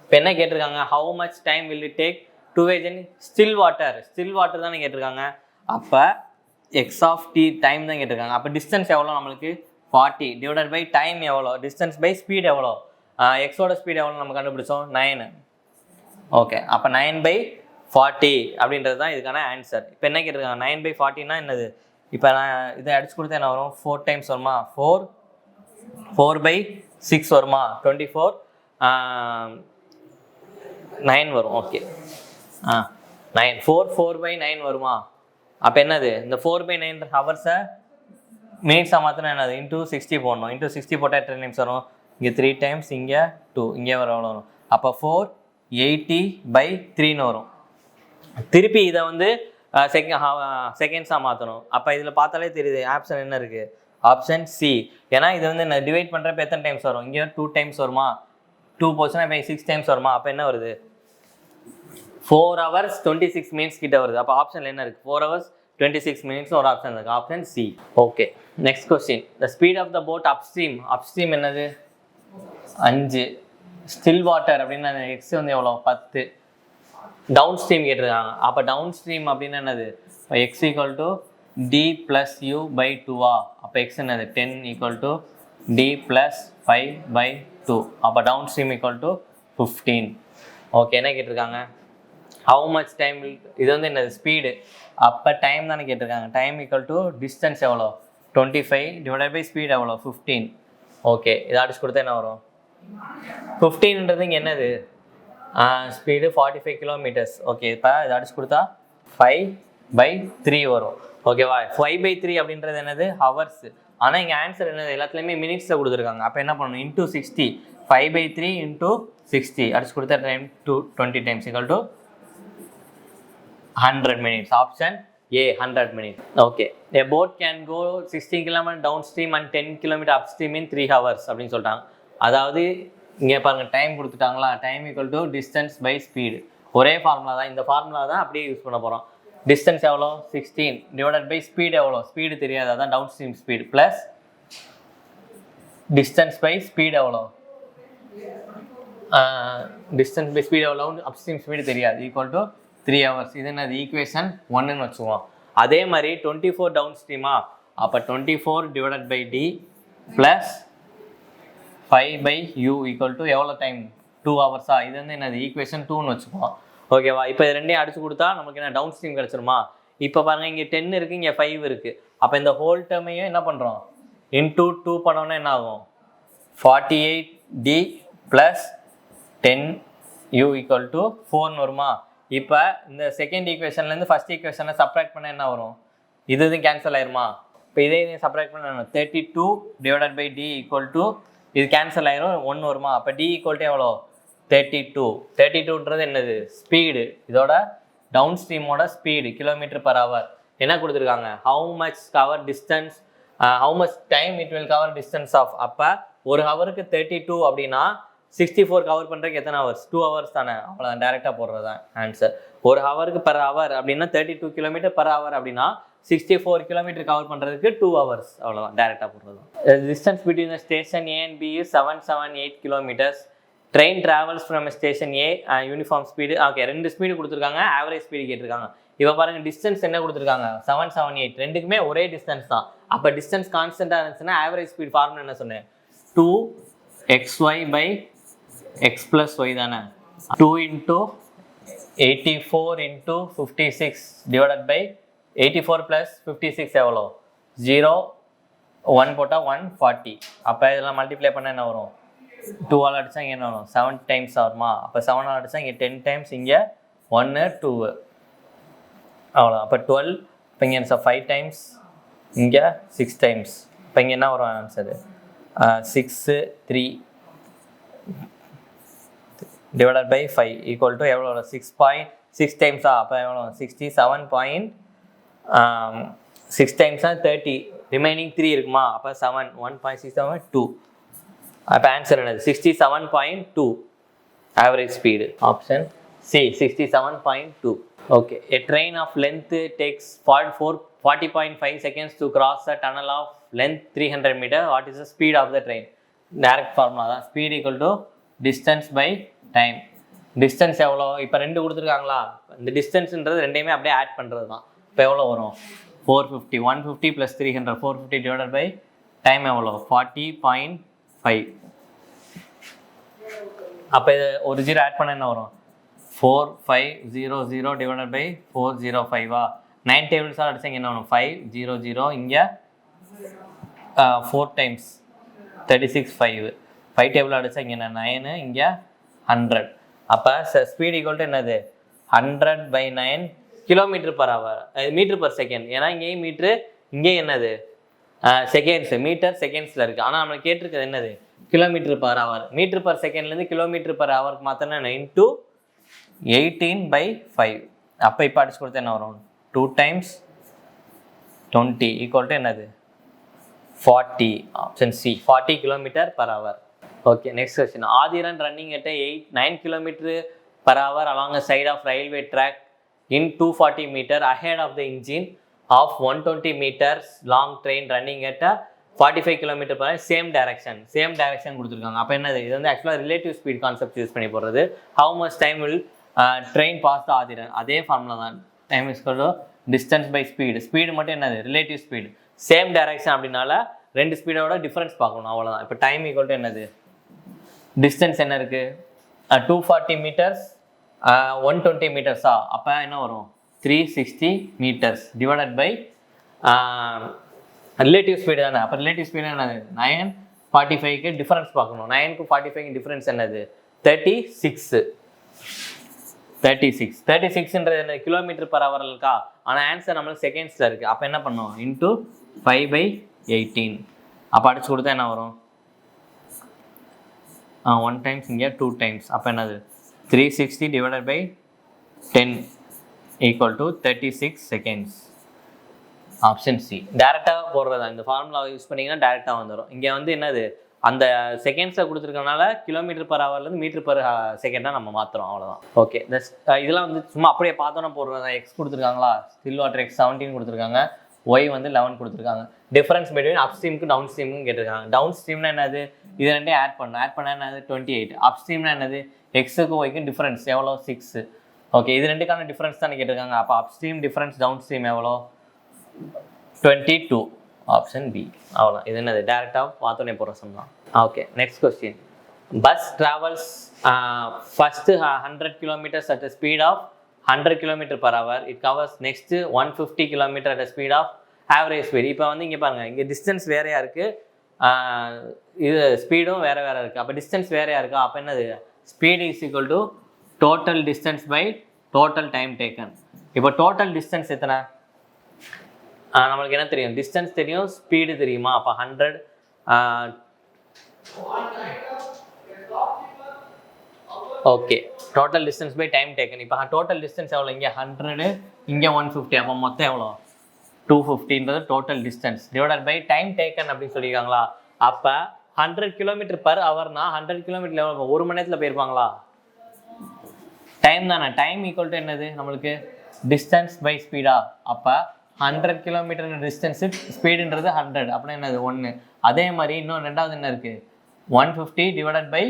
இப்போ என்ன கேட்டிருக்காங்க, how much time will it take two-way journey still water தானே கேட்டிருக்காங்க. அப்போ x(t) டைம் தான் கேட்டிருக்காங்க. அப்போ டிஸ்டன்ஸ் எவ்வளோ நம்மளுக்கு 40 டிவைடட் பை டைம் எவ்வளோ, டிஸ்டன்ஸ் பை ஸ்பீட் எவ்வளோ, எக்ஸோட ஸ்பீட் எவ்வளோ நம்ம கண்டுபிடிச்சோம் 9. ஓகே, அப்போ 9/40 அப்படின்றது தான் இதுக்கான ஆன்சர். இப்போ என்ன கேட்டிருக்காங்க, 9/40னா என்னது. இப்போ நான் இதை அடிச்சு கொடுத்தா என்ன வரும், 4 டைம்ஸ் வருமா, 4/6 வருமா, 24 9 வரும். ஓகே, 9 4/9 வருமா. அப்போ என்னது இந்த 4/9 ஹவர்ஸை மினிட்ஸாக மாற்றினா என்னது இன்டூ 60 போடணும். இன்டூ 60 போட்டால் எத்தனை டைம்ஸ் வரும்? இங்கே 3 டைம்ஸ், இங்கே 2, இங்கே எவ்வளோ வரும்? அப்போ 480/3ன்னு வரும். திருப்பி இதை வந்து செகண்ட்ஸாக மாற்றணும். அப்போ இதில் பார்த்தாலே தெரியுது ஆப்ஷன் என்ன இருக்குது, ஆப்ஷன் சி. ஏன்னா இது வந்து நான் டிவைட் பண்ணுறப்ப எத்தனை டைம்ஸ் வரும்? இங்கே 2 டைம்ஸ் வருமா, 2 போச்சுன்னா இப்போ 6 டைம்ஸ் வருமா, அப்போ என்ன வருது? 4 hours 26 minutes கிட்ட வருது. அப்போ ஆப்ஷனில் என்ன இருக்குது? 4 hours 26 minutes ஒரு ஆப்ஷன் இருக்குது, option C. Okay, next question. The speed of the boat upstream. Upstream என்னது? 5. ஸ்டில் வாட்டர் அப்படின்னா எக்ஸ் வந்து எவ்வளோ? 10. டவுன் ஸ்ட்ரீம் கேட்டிருக்காங்க. அப்போ டவுன் ஸ்ட்ரீம் அப்படின்னா என்னது? X equal to d plus u by 2ஆ. அப்போ எக்ஸ் என்னது? 10 ஈக்குவல் டு டி ப்ளஸ் 5/2. அப்போ downstream equal to 15. Okay, என்ன கேட்டிருக்காங்க? How much time? இது வந்து என்னது? ஸ்பீடு. அப்போ டைம் தானே கேட்டிருக்காங்க. டைம் ஈக்குவல் டு டிஸ்டன்ஸ் எவ்வளோ? 25 டிவைடட் பை ஸ்பீடு எவ்வளோ? 15. ஓகே, இதை அடிச்சு கொடுத்தா என்ன வரும்? 15ன்றது இங்கே என்னது? Speed 45 kilometers. ஓகே, இப்போ இதை அடிச்சு கொடுத்தா 5/3 வரும். ஓகேவா? 5/3 அப்படின்றது என்னது? ஹவர்ஸ். ஆனால் இங்கே ஆன்சர் என்னது? எல்லாத்துலேயுமே மினிட்ஸில் கொடுத்துருக்காங்க. அப்போ என்ன பண்ணணும்? இன்டூ 60. 5/3 இன்டூ 60 அடிச்சு கொடுத்தா time 20 times equal to 100 minutes. Option A 100 minutes. Okay, a boat can go 16 km downstream and 10 km upstream in 3 hours அப்படின்னு சொல்லிட்டாங்க. அதாவது இங்கே பாருங்கள், டைம் கொடுத்துட்டாங்களா? Time equal to distance by speed. ஒரே ஃபார்முலா தான், இந்த ஃபார்முலா தான் அப்படியே யூஸ் பண்ண போகிறோம். டிஸ்டன்ஸ் எவ்வளோ? 16 டிவைடட் பை ஸ்பீடு எவ்வளோ? ஸ்பீடு தெரியாது, அதான் down stream speed plus distance by speed எவ்வளோ? டிஸ்டன்ஸ் பை ஸ்பீடு எவ்வளோ? அப்ஸ்ட்ரீம் ஸ்பீடு தெரியாது, ஈக்குவல் டு 3 hours. இது என்னது? ஈக்குவேஷன் 1ன்னு வச்சுக்குவோம். அதே மாதிரி 24 டவுன் ஸ்ட்ரீமா? அப்போ 24 divided by d plus 5/u equal to எவ்வளோ டைம்? 2 hours. இது வந்து என்னது? ஈக்குவேஷன் 2ன்னு வச்சுக்குவோம். ஓகேவா? இப்போ இது ரெண்டையும் அடிச்சு கொடுத்தா நமக்கு என்ன? டவுன் ஸ்ட்ரீம் கிடச்சிருமா? இப்போ பாருங்கள், இங்கே 10 இருக்குது, இங்கே 5 இருக்குது. அப்போ இந்த ஹோல் டேர்மையும் என்ன பண்ணுறோம்? இன்டூ 2 பண்ணோன்னா என்ன ஆகும்? 48d plus 10u equal to 4ன்னு வருமா? இப்போ இந்த செகண்ட் ஈக்குவேஷன்லேருந்து ஃபஸ்ட் ஈக்குவேஷனை சப்ராக்ட் பண்ண என்ன வரும்? இது கேன்சல் ஆயிருமா? இப்போ இதையும் சப்ராக்ட் பண்ண 32 divided by d equal to இது கேன்சல் ஆயிரும், 1 வருமா? அப்போ டி ஈக்குவல் டு எவ்வளோ? 32. 32ன்றது என்னது? ஸ்பீடு. இதோட டவுன் ஸ்ட்ரீமோட ஸ்பீடு km/h. என்ன கொடுத்துருக்காங்க? How much cover distance, how much time it will cover distance of. அப்போ ஒரு ஹவருக்கு 32 அப்படின்னா 64 கவர் பண்ணுறதுக்கு எத்தனை ஹவர்ஸ்? 2 hours தானே. அவ்வளோதான், டேரெக்டாக போடுறது தான் ஆன்சர். ஒரு ஹவருக்கு per hour அப்படின்னா 32 km/h அப்படின்னா 64 km கவர் பண்ணுறதுக்கு 2 hours. அவ்வளோதான், டேரெக்டாக போடுறது. Distance between the station A and B is 778 kilometers. Train travels from station A uniform speed. Okay, 2 speed கொடுத்துருக்காங்க, ஆவரேஜ் ஸ்பீடு கேட்டிருக்காங்க. இப்போ பாருங்கள், டிஸ்டன்ஸ் என்ன கொடுத்துருக்காங்க? 778. ரெண்டுக்குமே ஒரே டிஸ்டன்ஸ் தான். அப்போ டிஸ்டன்ஸ் கான்ஸ்டண்ட்டாக இருந்துச்சுன்னா ஆவரேஜ் ஸ்பீட் ஃபார்முலா என்ன சொன்னேன்? 2xy/x + y தானே. 2 × 84 × 56 டிவைடட் பை 84 + 56 எவ்வளோ? 0 1 போட்டால் 140. அப்போ இதெல்லாம் மல்டிப்ளை பண்ணால் என்ன வரும்? 2 ஆல் அடித்தா இங்கே என்ன வரும்? 7 டைம்ஸ் வருமா? அப்போ 7 ஆல் அடித்தா இங்கே 10 டைம்ஸ், இங்கே 1 2 அவ்வளோ. அப்போ 12. இப்போ இங்கே 5 டைம்ஸ், இங்கே 6 டைம்ஸ். இப்போ இங்கே என்ன வரும் answer? 6 3 divided by 5 equal to எவ்வளோ? 6.6 டைம்ஸா? அப்போ எவ்வளோ? 67.6 டைம்ஸா 30. ரிமைனிங் 3 இருக்குமா? அப்போ 7 1.67 2. அப்போ ஆன்சர் என்னது? 67.2 average speed. Option C 67.2. Okay, a train of length takes 40.5 seconds to cross a tunnel of length 300 meter. What is the speed of the train? Direct formula தான். Speed equal to distance by time. Distance எவ்வளோ? இப்போ 2 கொடுத்துருக்காங்களா? இந்த டிஸ்டன்ஸ்ன்றது ரெண்டையுமே அப்படியே ஆட் பண்ணுறது தான். இப்போ எவ்வளோ வரும்? 450. 150 + 300 450 டிவைடட் பை டைம் எவ்வளோ? 40.5. அப்போ இது ஒரு 0 ஆட் பண்ண என்ன வரும்? 4500 டிவைடட் பை 405. 9 டேபிள்ஸாக அடிச்சா என்ன வரும்? 500. இங்கே 4 டைம்ஸ் 36 5. 5 டேபிள் அடிச்சா இங்கே என்ன? 9, இங்கே 100. அப்போ ஸ்பீட் ஈக்குவல் டு என்னது? 100/9 km/h, மீட்டர் பர் செகண்ட். ஏன்னா இங்கேயும் மீட்ரு, இங்கே என்னது? செகண்ட்ஸ், மீட்டர் செகண்ட்ஸில் இருக்குது. ஆனால் நம்மளுக்கு கேட்டிருக்கிறது என்னது, kilometre per hour. Metre per செகண்ட்லேருந்து கிலோமீட்டர் பர் ஹவருக்கு மாற்றினா இன்ட்டு 18/5. அப்போ இப்போ அடிச்சு கொடுத்தா என்ன வரும், 2 × 20 = என்னது 40. Option C 40 km/h. Okay, next question. Aadhiran running at 9 km/h along a side of railway track in 240 meter ahead of the engine of 120 meters long train running at a 45 km/h same direction கொடுத்துருக்காங்க. அப்போ என்னது, இது வந்து ஆக்சுவலாக ரிலேட்டிவ் ஸ்பீட் கான்செப்ட் யூஸ் பண்ணி போடுறது. How much time will train pass the other one, அதே ஃபார்முலா தான். Time is equal to distance by speed மட்டும் என்னது ரிலேட்டிவ் ஸ்பீடு. சேம் டைரக்ஷன் அப்படின்னால ரெண்டு ஸ்பீடோட டிஃபரன்ஸ் பார்க்கணும், அவ்வளோதான். இப்போ டைம் ஈக்குவல் டு என்னது, டிஸ்டன்ஸ் என்ன இருக்குது 240 meters 120 மீட்டர்ஸா, அப்போ என்ன வரும் 360 meters divided by relative speed தானே. அப்போ ரிலேட்டிவ் ஸ்பீடு என்னது 9:45க்கு டிஃபரன்ஸ் பார்க்கணும். 9க்கு 45க்கு டிஃபரன்ஸ் என்னது 36ன்றது என்ன km/h இருக்கா, ஆனால் ஆன்சர் நம்மளுக்கு செகண்ட்ஸில் இருக்குது. அப்போ என்ன பண்ணும் இன்ட்டு 5/18. அப்போ அடிச்சு கொடுத்தா என்ன வரும் 1 times இங்கே 2 times. அப்போ என்னது 360 divided by 10 equal to 36 seconds. Option C டேரெக்டாக போடுறதா. இந்த ஃபார்முலா யூஸ் பண்ணிங்கன்னா டேரெக்டாக வந்துடும். இங்கே வந்து என்னது அந்த செகண்ட்ஸை கொடுத்துருக்கனால km/hலேருந்து மீட்டர்/செகண்டாக நம்ம மாற்றுறோம், அவ்வளோதான். ஓகே, இதெல்லாம் வந்து சும்மா அப்படியே பார்த்தோன்னா போடுறதா. எக்ஸ் கொடுத்துருக்காங்களா, ஸ்டில் வாட்டர் எக்ஸ் 17 கொடுத்துருக்காங்க, ஒய் வந்து 11 கொடுத்துருக்காங்க. டிஃபரன்ஸ் பிட்வீன் அப் ஸ்ட்ரீமுக்கு டவுன் ஸ்ட்ரீமுக்கும் கேட்டிருக்காங்க. டவுன் ஸ்ட்ரீம்னா என்னது, இது ரெண்டையும் ஆட் பண்ணால் என்னது 28. அப் ஸ்ட்ரீம்னா என்னது, எக்ஸுக்கும் ஒய்க்கும் டிஃபரன்ஸ் எவ்வளோ 6. ஓகே, இது ரெண்டுக்கான டிஃபரன்ஸ் தானே கேட்டிருக்காங்க. அப்போ upstream difference downstream எவ்வளோ 22. ஆப்ஷன் பி, அவ்வளோ. இது என்னது டேரெக்டாக பார்த்தோன்னே போகிற சொன்னோம். Okay, next question. Bus travels first 100 kilometers at a speed of 100 km/h. It covers next 150 km at a speed of average speed. இப்போ வந்து இங்கே பாருங்கள், இங்கே டிஸ்டன்ஸ் வேறையாக இருக்குது, இது ஸ்பீடும் வேறு இருக்குது. அப்போ டிஸ்டன்ஸ் வேறையாக இருக்கா, அப்போ என்னது speed is equal to total distance by total time taken. இப்போ டோட்டல் டிஸ்டன்ஸ் எத்தனை நம்மளுக்கு என்ன தெரியும், டிஸ்டன்ஸ் தெரியும், ஸ்பீடு தெரியுமா. அப்போ 100 okay, total distance by time taken. இப்போ டோட்டல் டிஸ்டன்ஸ் எவ்வளோ, இங்கே 100 இங்கே 150, அப்போ மொத்தம் எவ்வளோ 250ன்றது total distance divided by time taken அப்படின்னு சொல்லியிருக்காங்களா. அப்போ 100 km/hனா 100 km எவ்வளோ, 1 மணி நேரத்தில் போயிருப்பாங்களா. டைம் தானே, டைம் ஈக்குவல் டு என்னது நம்மளுக்கு டிஸ்டன்ஸ் பை ஸ்பீடா. அப்போ 100 km டிஸ்டன்ஸு, ஸ்பீடுன்றது 100, அப்படின்னா என்னது 1. அதே மாதிரி இன்னும் ரெண்டாவது என்ன இருக்குது 150 டிவைடட் பை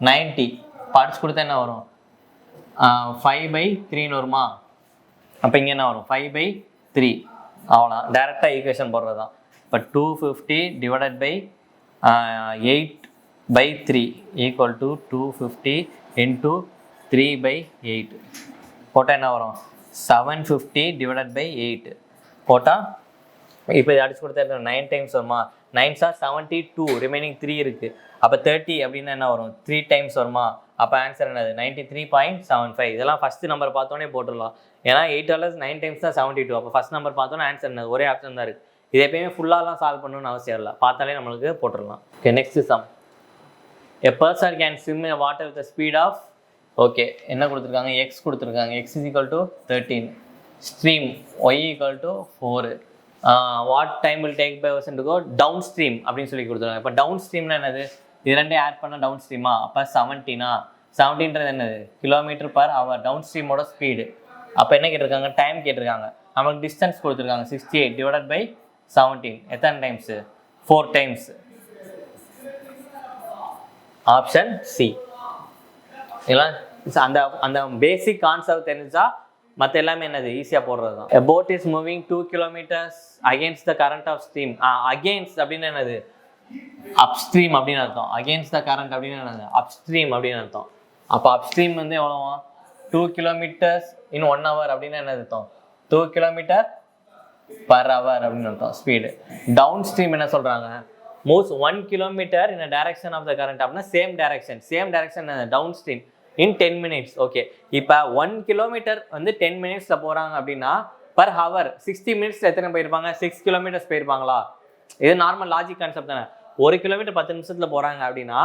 90. பார்ட்ஸ் கொடுத்தா என்ன வரும் 5/3ன்னு வருமா. அப்போ இங்கே என்ன வரும் 5/3, அவ்வளோ. டேரெக்டாக ஈக்குவேஷன் போடுறது தான். இப்போ 250 divided by 8/3 equal to 250 into 3/8 போட்டால் என்ன வரும் 750 டிவைடட் பை 8 போட்டால் இப்போ இது அடிச்சு கொடுத்தா 9 டைம்ஸ் வருமா. 9s are 72, ரிமைனிங் 3 இருக்குது. அப்போ 30 அப்படின்னா என்ன வரும் 3 டைம்ஸ் வருமா. அப்போ ஆன்சர் என்னது 93.75. இதெல்லாம் ஃபஸ்ட்டு நம்பர் பார்த்தோன்னே போட்டுடலாம், ஏன்னா 8 hours 9 டைம்ஸ் தான் 72. அப்போ ஃபஸ்ட் நம்பர் பார்த்தோன்னா ஆன்சர் என்னது ஒரே ஆப்ஷன் தான் இருக்குது. இது எப்பயுமே ஃபுல்லாலாம் சால்வ் பண்ணணும்னு அவசியம் இல்லை, பார்த்தாலே நம்மளுக்கு போட்டுடலாம். Okay, next sum. A person can swim in water with speed of, okay என்ன கொடுத்துருக்காங்க, எக்ஸ் கொடுத்துருக்காங்க, x is equal to 13, stream y equal to 4. What time will take by person to go downstream அப்படின்னு சொல்லி கொடுத்துருக்காங்க. இப்போ டவுன் ஸ்ட்ரீம்னா என்னது, இது ரெண்டே ஆட் பண்ணால் டவுன் ஸ்ட்ரீமா. அப்போ 17ன்றது என்னது km/h, டவுன் ஸ்ட்ரீமோட ஸ்பீடு. அப்போ என்ன கேட்டிருக்காங்க, டைம் கேட்டிருக்காங்க. நமக்கு டிஸ்டன்ஸ் கொடுத்துருக்காங்க 68 டிவைடட் பை 17. எத்தனை டைம்ஸு 4 டைம்ஸ். Option C. இதெல்லாம் அந்த அந்த பேசிக் கான்செப்ட் தெரிஞ்சா மற்ற எல்லாமே என்னது ஈஸியாக போடுறது தான். A boat is moving 2 kilometers against the current of stream. Against அப்படின்னு என்னது அப்ஸ்ட்ரீம் அப்படின்னு அர்த்தம். அகெயின்ஸ்ட் த கரண்ட் அப்படின்னு என்னது அப்ஸ்ட்ரீம் அப்படின்னு அர்த்தம். அப்போ அப்ஸ்ட்ரீம் வந்து எவ்வளோவா 2 kilometers in 1 hour அப்படின்னு என்ன அர்த்தம் 2 km/h அப்படின்னு அர்த்தம் ஸ்பீடு. டவுன் ஸ்ட்ரீம் என்ன சொல்கிறாங்க, moves 1 kilometer in a direction of the current அப்படின்னா same direction down stream in 10 minutes. Okay, இப்போ 1 kilometer வந்து 10 minutesல போகிறாங்க அப்படின்னா பர் ஹவர் 60 minutes எத்தனை போயிருப்பாங்க 6 kilometers போயிருப்பாங்களா. இது நார்மல் லாஜிக் கான்செப்ட் தானே. 1 கிலோமீட்டர் 10 நிமிஷத்தில் போகிறாங்க அப்படின்னா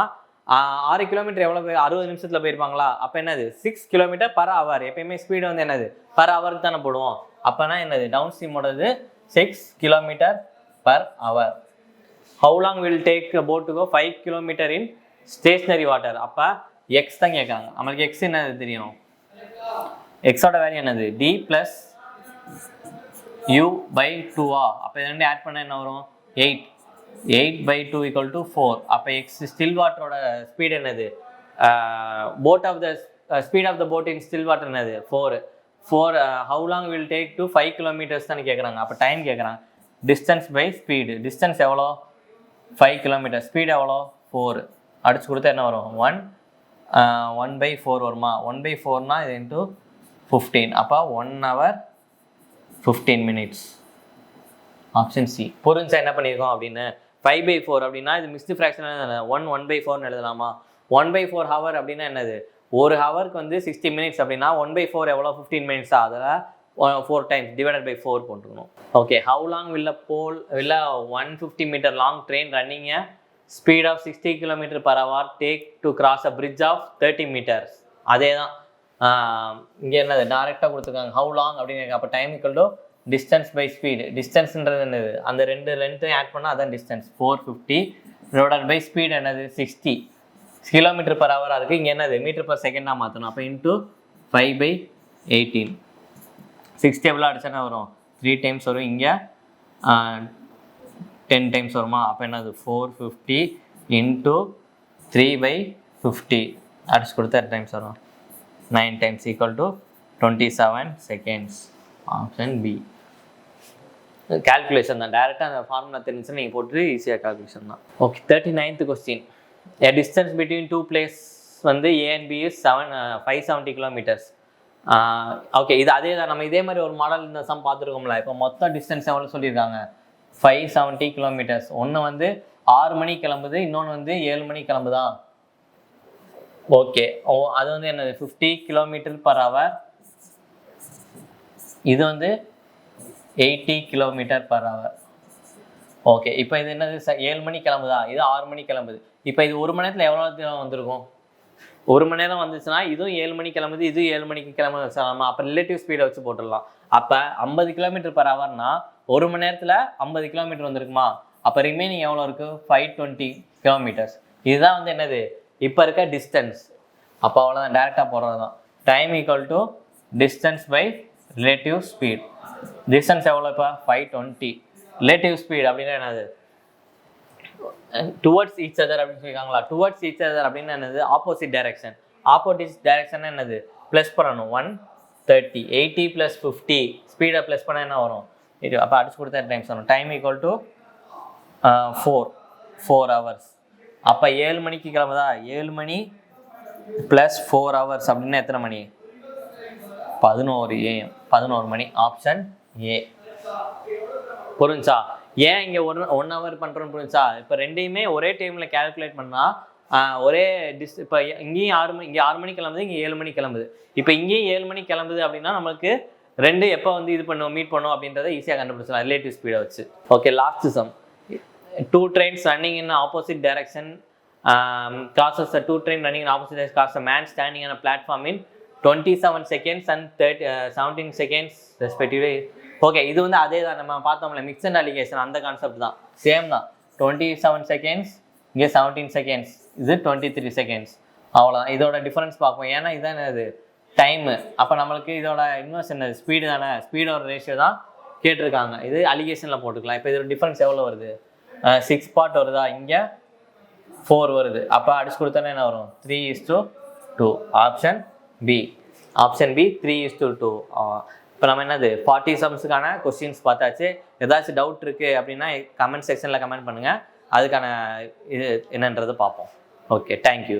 6 கிலோமீட்டர் எவ்வளோ 60 நிமிஷத்தில் போயிருப்பாங்களா? அப்போ என்னது 6 கிலோமீட்டர் பர் ஹவர். எப்பயுமே ஸ்பீடு வந்து என்னது பர் ஹவருக்கு தானே போடுவோம். அப்போனா என்னது டவுன் ஸ்ட்ரீமோடது 6 kilometre per hour. How long will take boat to go 5 kilometre in stationary water. அப்போ எக்ஸ் தான் கேட்குறாங்க. நம்மளுக்கு எக்ஸ் என்னது தெரியும், எக்ஸோட வேல்யூ என்னது டி ப்ளஸ் யூ பை 2ஆ. அப்போ இது ரெண்டு ஆட் பண்ணால் என்ன வரும் 8. 8/2 = 4. அப்போ எக்ஸ் ஸ்டில் வாட்டரோட ஸ்பீட் என்னது, boat of the speed of the boat in still water என்னது 4. How long will take to 5 kilometres தானே கேட்குறாங்க. அப்போ டைம் கேட்குறாங்க. Distance by speed. டிஸ்டன்ஸ் எவ்வளோ 5 கிலோமீட்டர், ஸ்பீடு எவ்வளோ 4. அடிச்சு கொடுத்தா என்ன வரும் 1/4 வருமா. 1/4னா இது இன்ட்டு 15. அப்போ 1 hour 15 minutes. Option C. புரிஞ்சா என்ன பண்ணியிருக்கோம் அப்படின்னு. 5/4 அப்படின்னா இது மிக்ஸ்டு ஃப்ராக்ஷன் 1/4 எழுதலாமா. 1/4 ஹவர் அப்படின்னா என்னது, ஒரு ஹவருக்கு வந்து 60 minutes அப்படின்னா 1/4 எவ்வளோ 15 minutes. அதில் 4 times டிவைடட் பை 4 போட்டுக்கணும். Okay. How long will a 150 meter long train running a speed of 60 km/h take to cross a bridge of 30 meters. அதே தான் இங்கே என்னது டைரெக்டாக கொடுத்துருக்காங்க. ஹவு லாங் அப்படின்னு. அப்போ டைம் = டிஸ்டன்ஸ் பை ஸ்பீடு. டிஸ்டன்ஸ்ன்றது என்னது, அந்த ரெண்டு லென்த்தையும் ஆட் பண்ணால் அதான் டிஸ்டன்ஸ் 450 டிவைடட் பை ஸ்பீடு என்னது 60 km/h இருக்குது. இங்கே என்னது மீட்டர்/செகண்டாக மாற்றணும். அப்போ இன்ட்டு 5/18. 60 எவ்வளோ அடிச்சா வரும் 3 times வரும். இங்கே 10 times வருமா. அப்போ என்னது 450 இன்ட்டு 3/50 அடிச்சு கொடுத்தா 8 times வரும். 9 times = 27 seconds. Option B. Calculation தான், டேரெக்டாக அந்த ஃபார்முலா தெரிஞ்சுன்னா நீங்கள் போட்டு ஈஸியாக கால்குலேஷன் தான். Okay. 39th question. A distance between two places வந்து A and B is 570 kilometers. Okay. இது அதே தான், நம்ம இதே மாதிரி ஒரு மாடல் இந்த சம் பார்த்துருக்கோம்ல. இப்போ மொத்த டிஸ்டன்ஸ் எவ்வளோ சொல்லியிருக்காங்க 570 kilometers. ஒன்று வந்து 6 மணிக்கு கிளம்புது, இன்னொன்று வந்து 7 மணிக்கு கிளம்புதா. ஓகே. அது வந்து என்னது 50 km/h. இது வந்து 80 km/h. ஓகே. இப்போ இது என்னது 7 மணிக்கு கிளம்புதா, இது 6 மணிக்கு கிளம்புது. இப்போ இது 1 மணி நேரத்தில் எவ்வளோ நேரம் வந்திருக்கும், 1 மணி நேரம் வந்துச்சுன்னா இதுவும் 7 மணிக்கு கிளம்புது, இது 7 மணிக்கு கிளம்புது வச்சாலாமா. அப்போ ரிலேட்டிவ் ஸ்பீடை வச்சு போட்டுடலாம். அப்போ 50 km/hனா 1 மணி நேரத்தில் 50 km வந்திருக்குமா. அப்போ ரிமைனிங் எவ்வளோ இருக்குது 520 km. இதுதான் வந்து என்னது இப்போ இருக்க டிஸ்டன்ஸ். அப்போ அவ்வளோதான், டேரெக்டாக போடுறது தான். Time = distance by relative speed. Distance எவ்வளோ இப்போ 520. ரிலேட்டிவ் ஸ்பீட் அப்படின்னா என்னது டுவர்ட்ஸ் ஈச் அதர் அப்படின்னு சொல்லியிருக்காங்களா. டுவர்ட்ஸ் ஈச் அதர் அப்படின்னு என்னது ஆப்போசிட் டைரக்ஷன். ஆப்போசிட் டைரக்ஷன் என்னது ப்ளஸ் பண்ணணும். 130. 80 + 50 ஸ்பீடை ப்ளஸ் பண்ணால் என்ன வரும் இது. அப்போ அடிச்சு கொடுத்தா டைம்ஸ் வரும். Time = 4 hours. அப்போ 7 மணிக்கு கிளம்புதா, 7 மணி + 4 hours அப்படின்னா எத்தனை மணி 11 AM 11 மணி. Option A. புரிஞ்சா ஏன் இங்கே 1 hour பண்ணுறோன்னு புரிஞ்சா. இப்போ ரெண்டையுமே ஒரே டைமில் கேல்குலேட் பண்ணால் ஒரே இப்போ இங்கேயும் 6 மணி, இங்கே 6 மணிக்கு கிளம்புது, இங்கே 7 மணிக்கு கிளம்புது. இப்போ இங்கேயும் 7 மணிக்கு கிளம்புது அப்படின்னா நம்மளுக்கு ரெண்டு எப்போ வந்து இது பண்ணுவோம் மீட் பண்ணுவோம் அப்படின்றத ஈஸியாக கண்டுபிடிச்சலாம் ரிலேட்டிவ் ஸ்பீடை வச்சு. Okay. Last some. 2 trains running in opposite direction causes a 2 train running in opposite direction causes a man standing on a platform in 27 seconds and 17 seconds respectively. Okay. இது வந்து அதே தான் நம்ம பார்த்தோம்ல மிக்ஸ் அண்ட் அலிகேஷன், அந்த கான்செப்ட் தான், சேம் தான். 27 seconds, இங்கே 17 seconds, இது 23 seconds. அவ்வளோதான். இதோட டிஃபரன்ஸ் பார்ப்போம். ஏன்னா இதுதான் இது டைமு. அப்போ நம்மளுக்கு இதோட இன்வெர்ஸ் என்னது ஸ்பீடு தானே, ஸ்பீடோட ரேஷியோ தான் கேட்டிருக்காங்க. இது அலிகேஷனில் போட்டுக்கலாம். இப்போ இதோட டிஃபரன்ஸ் எவ்வளோ வருது 6 part வருதா, இங்கே 4 வருது. அப்போ அடிச்சு கொடுத்தோன்னா என்ன வரும் 3:2. Option B. Option B 3:2. இப்போ நம்ம என்னது 40 சம்ஸுக்கான கொஸ்டின்ஸ் பார்த்தாச்சு. ஏதாச்சும் டவுட் இருக்குது அப்படின்னா கமெண்ட் செக்ஷனில் கமெண்ட் பண்ணுங்கள், அதுக்கான இது என்னன்றது பார்ப்போம். ஓகே. தேங்க்யூ.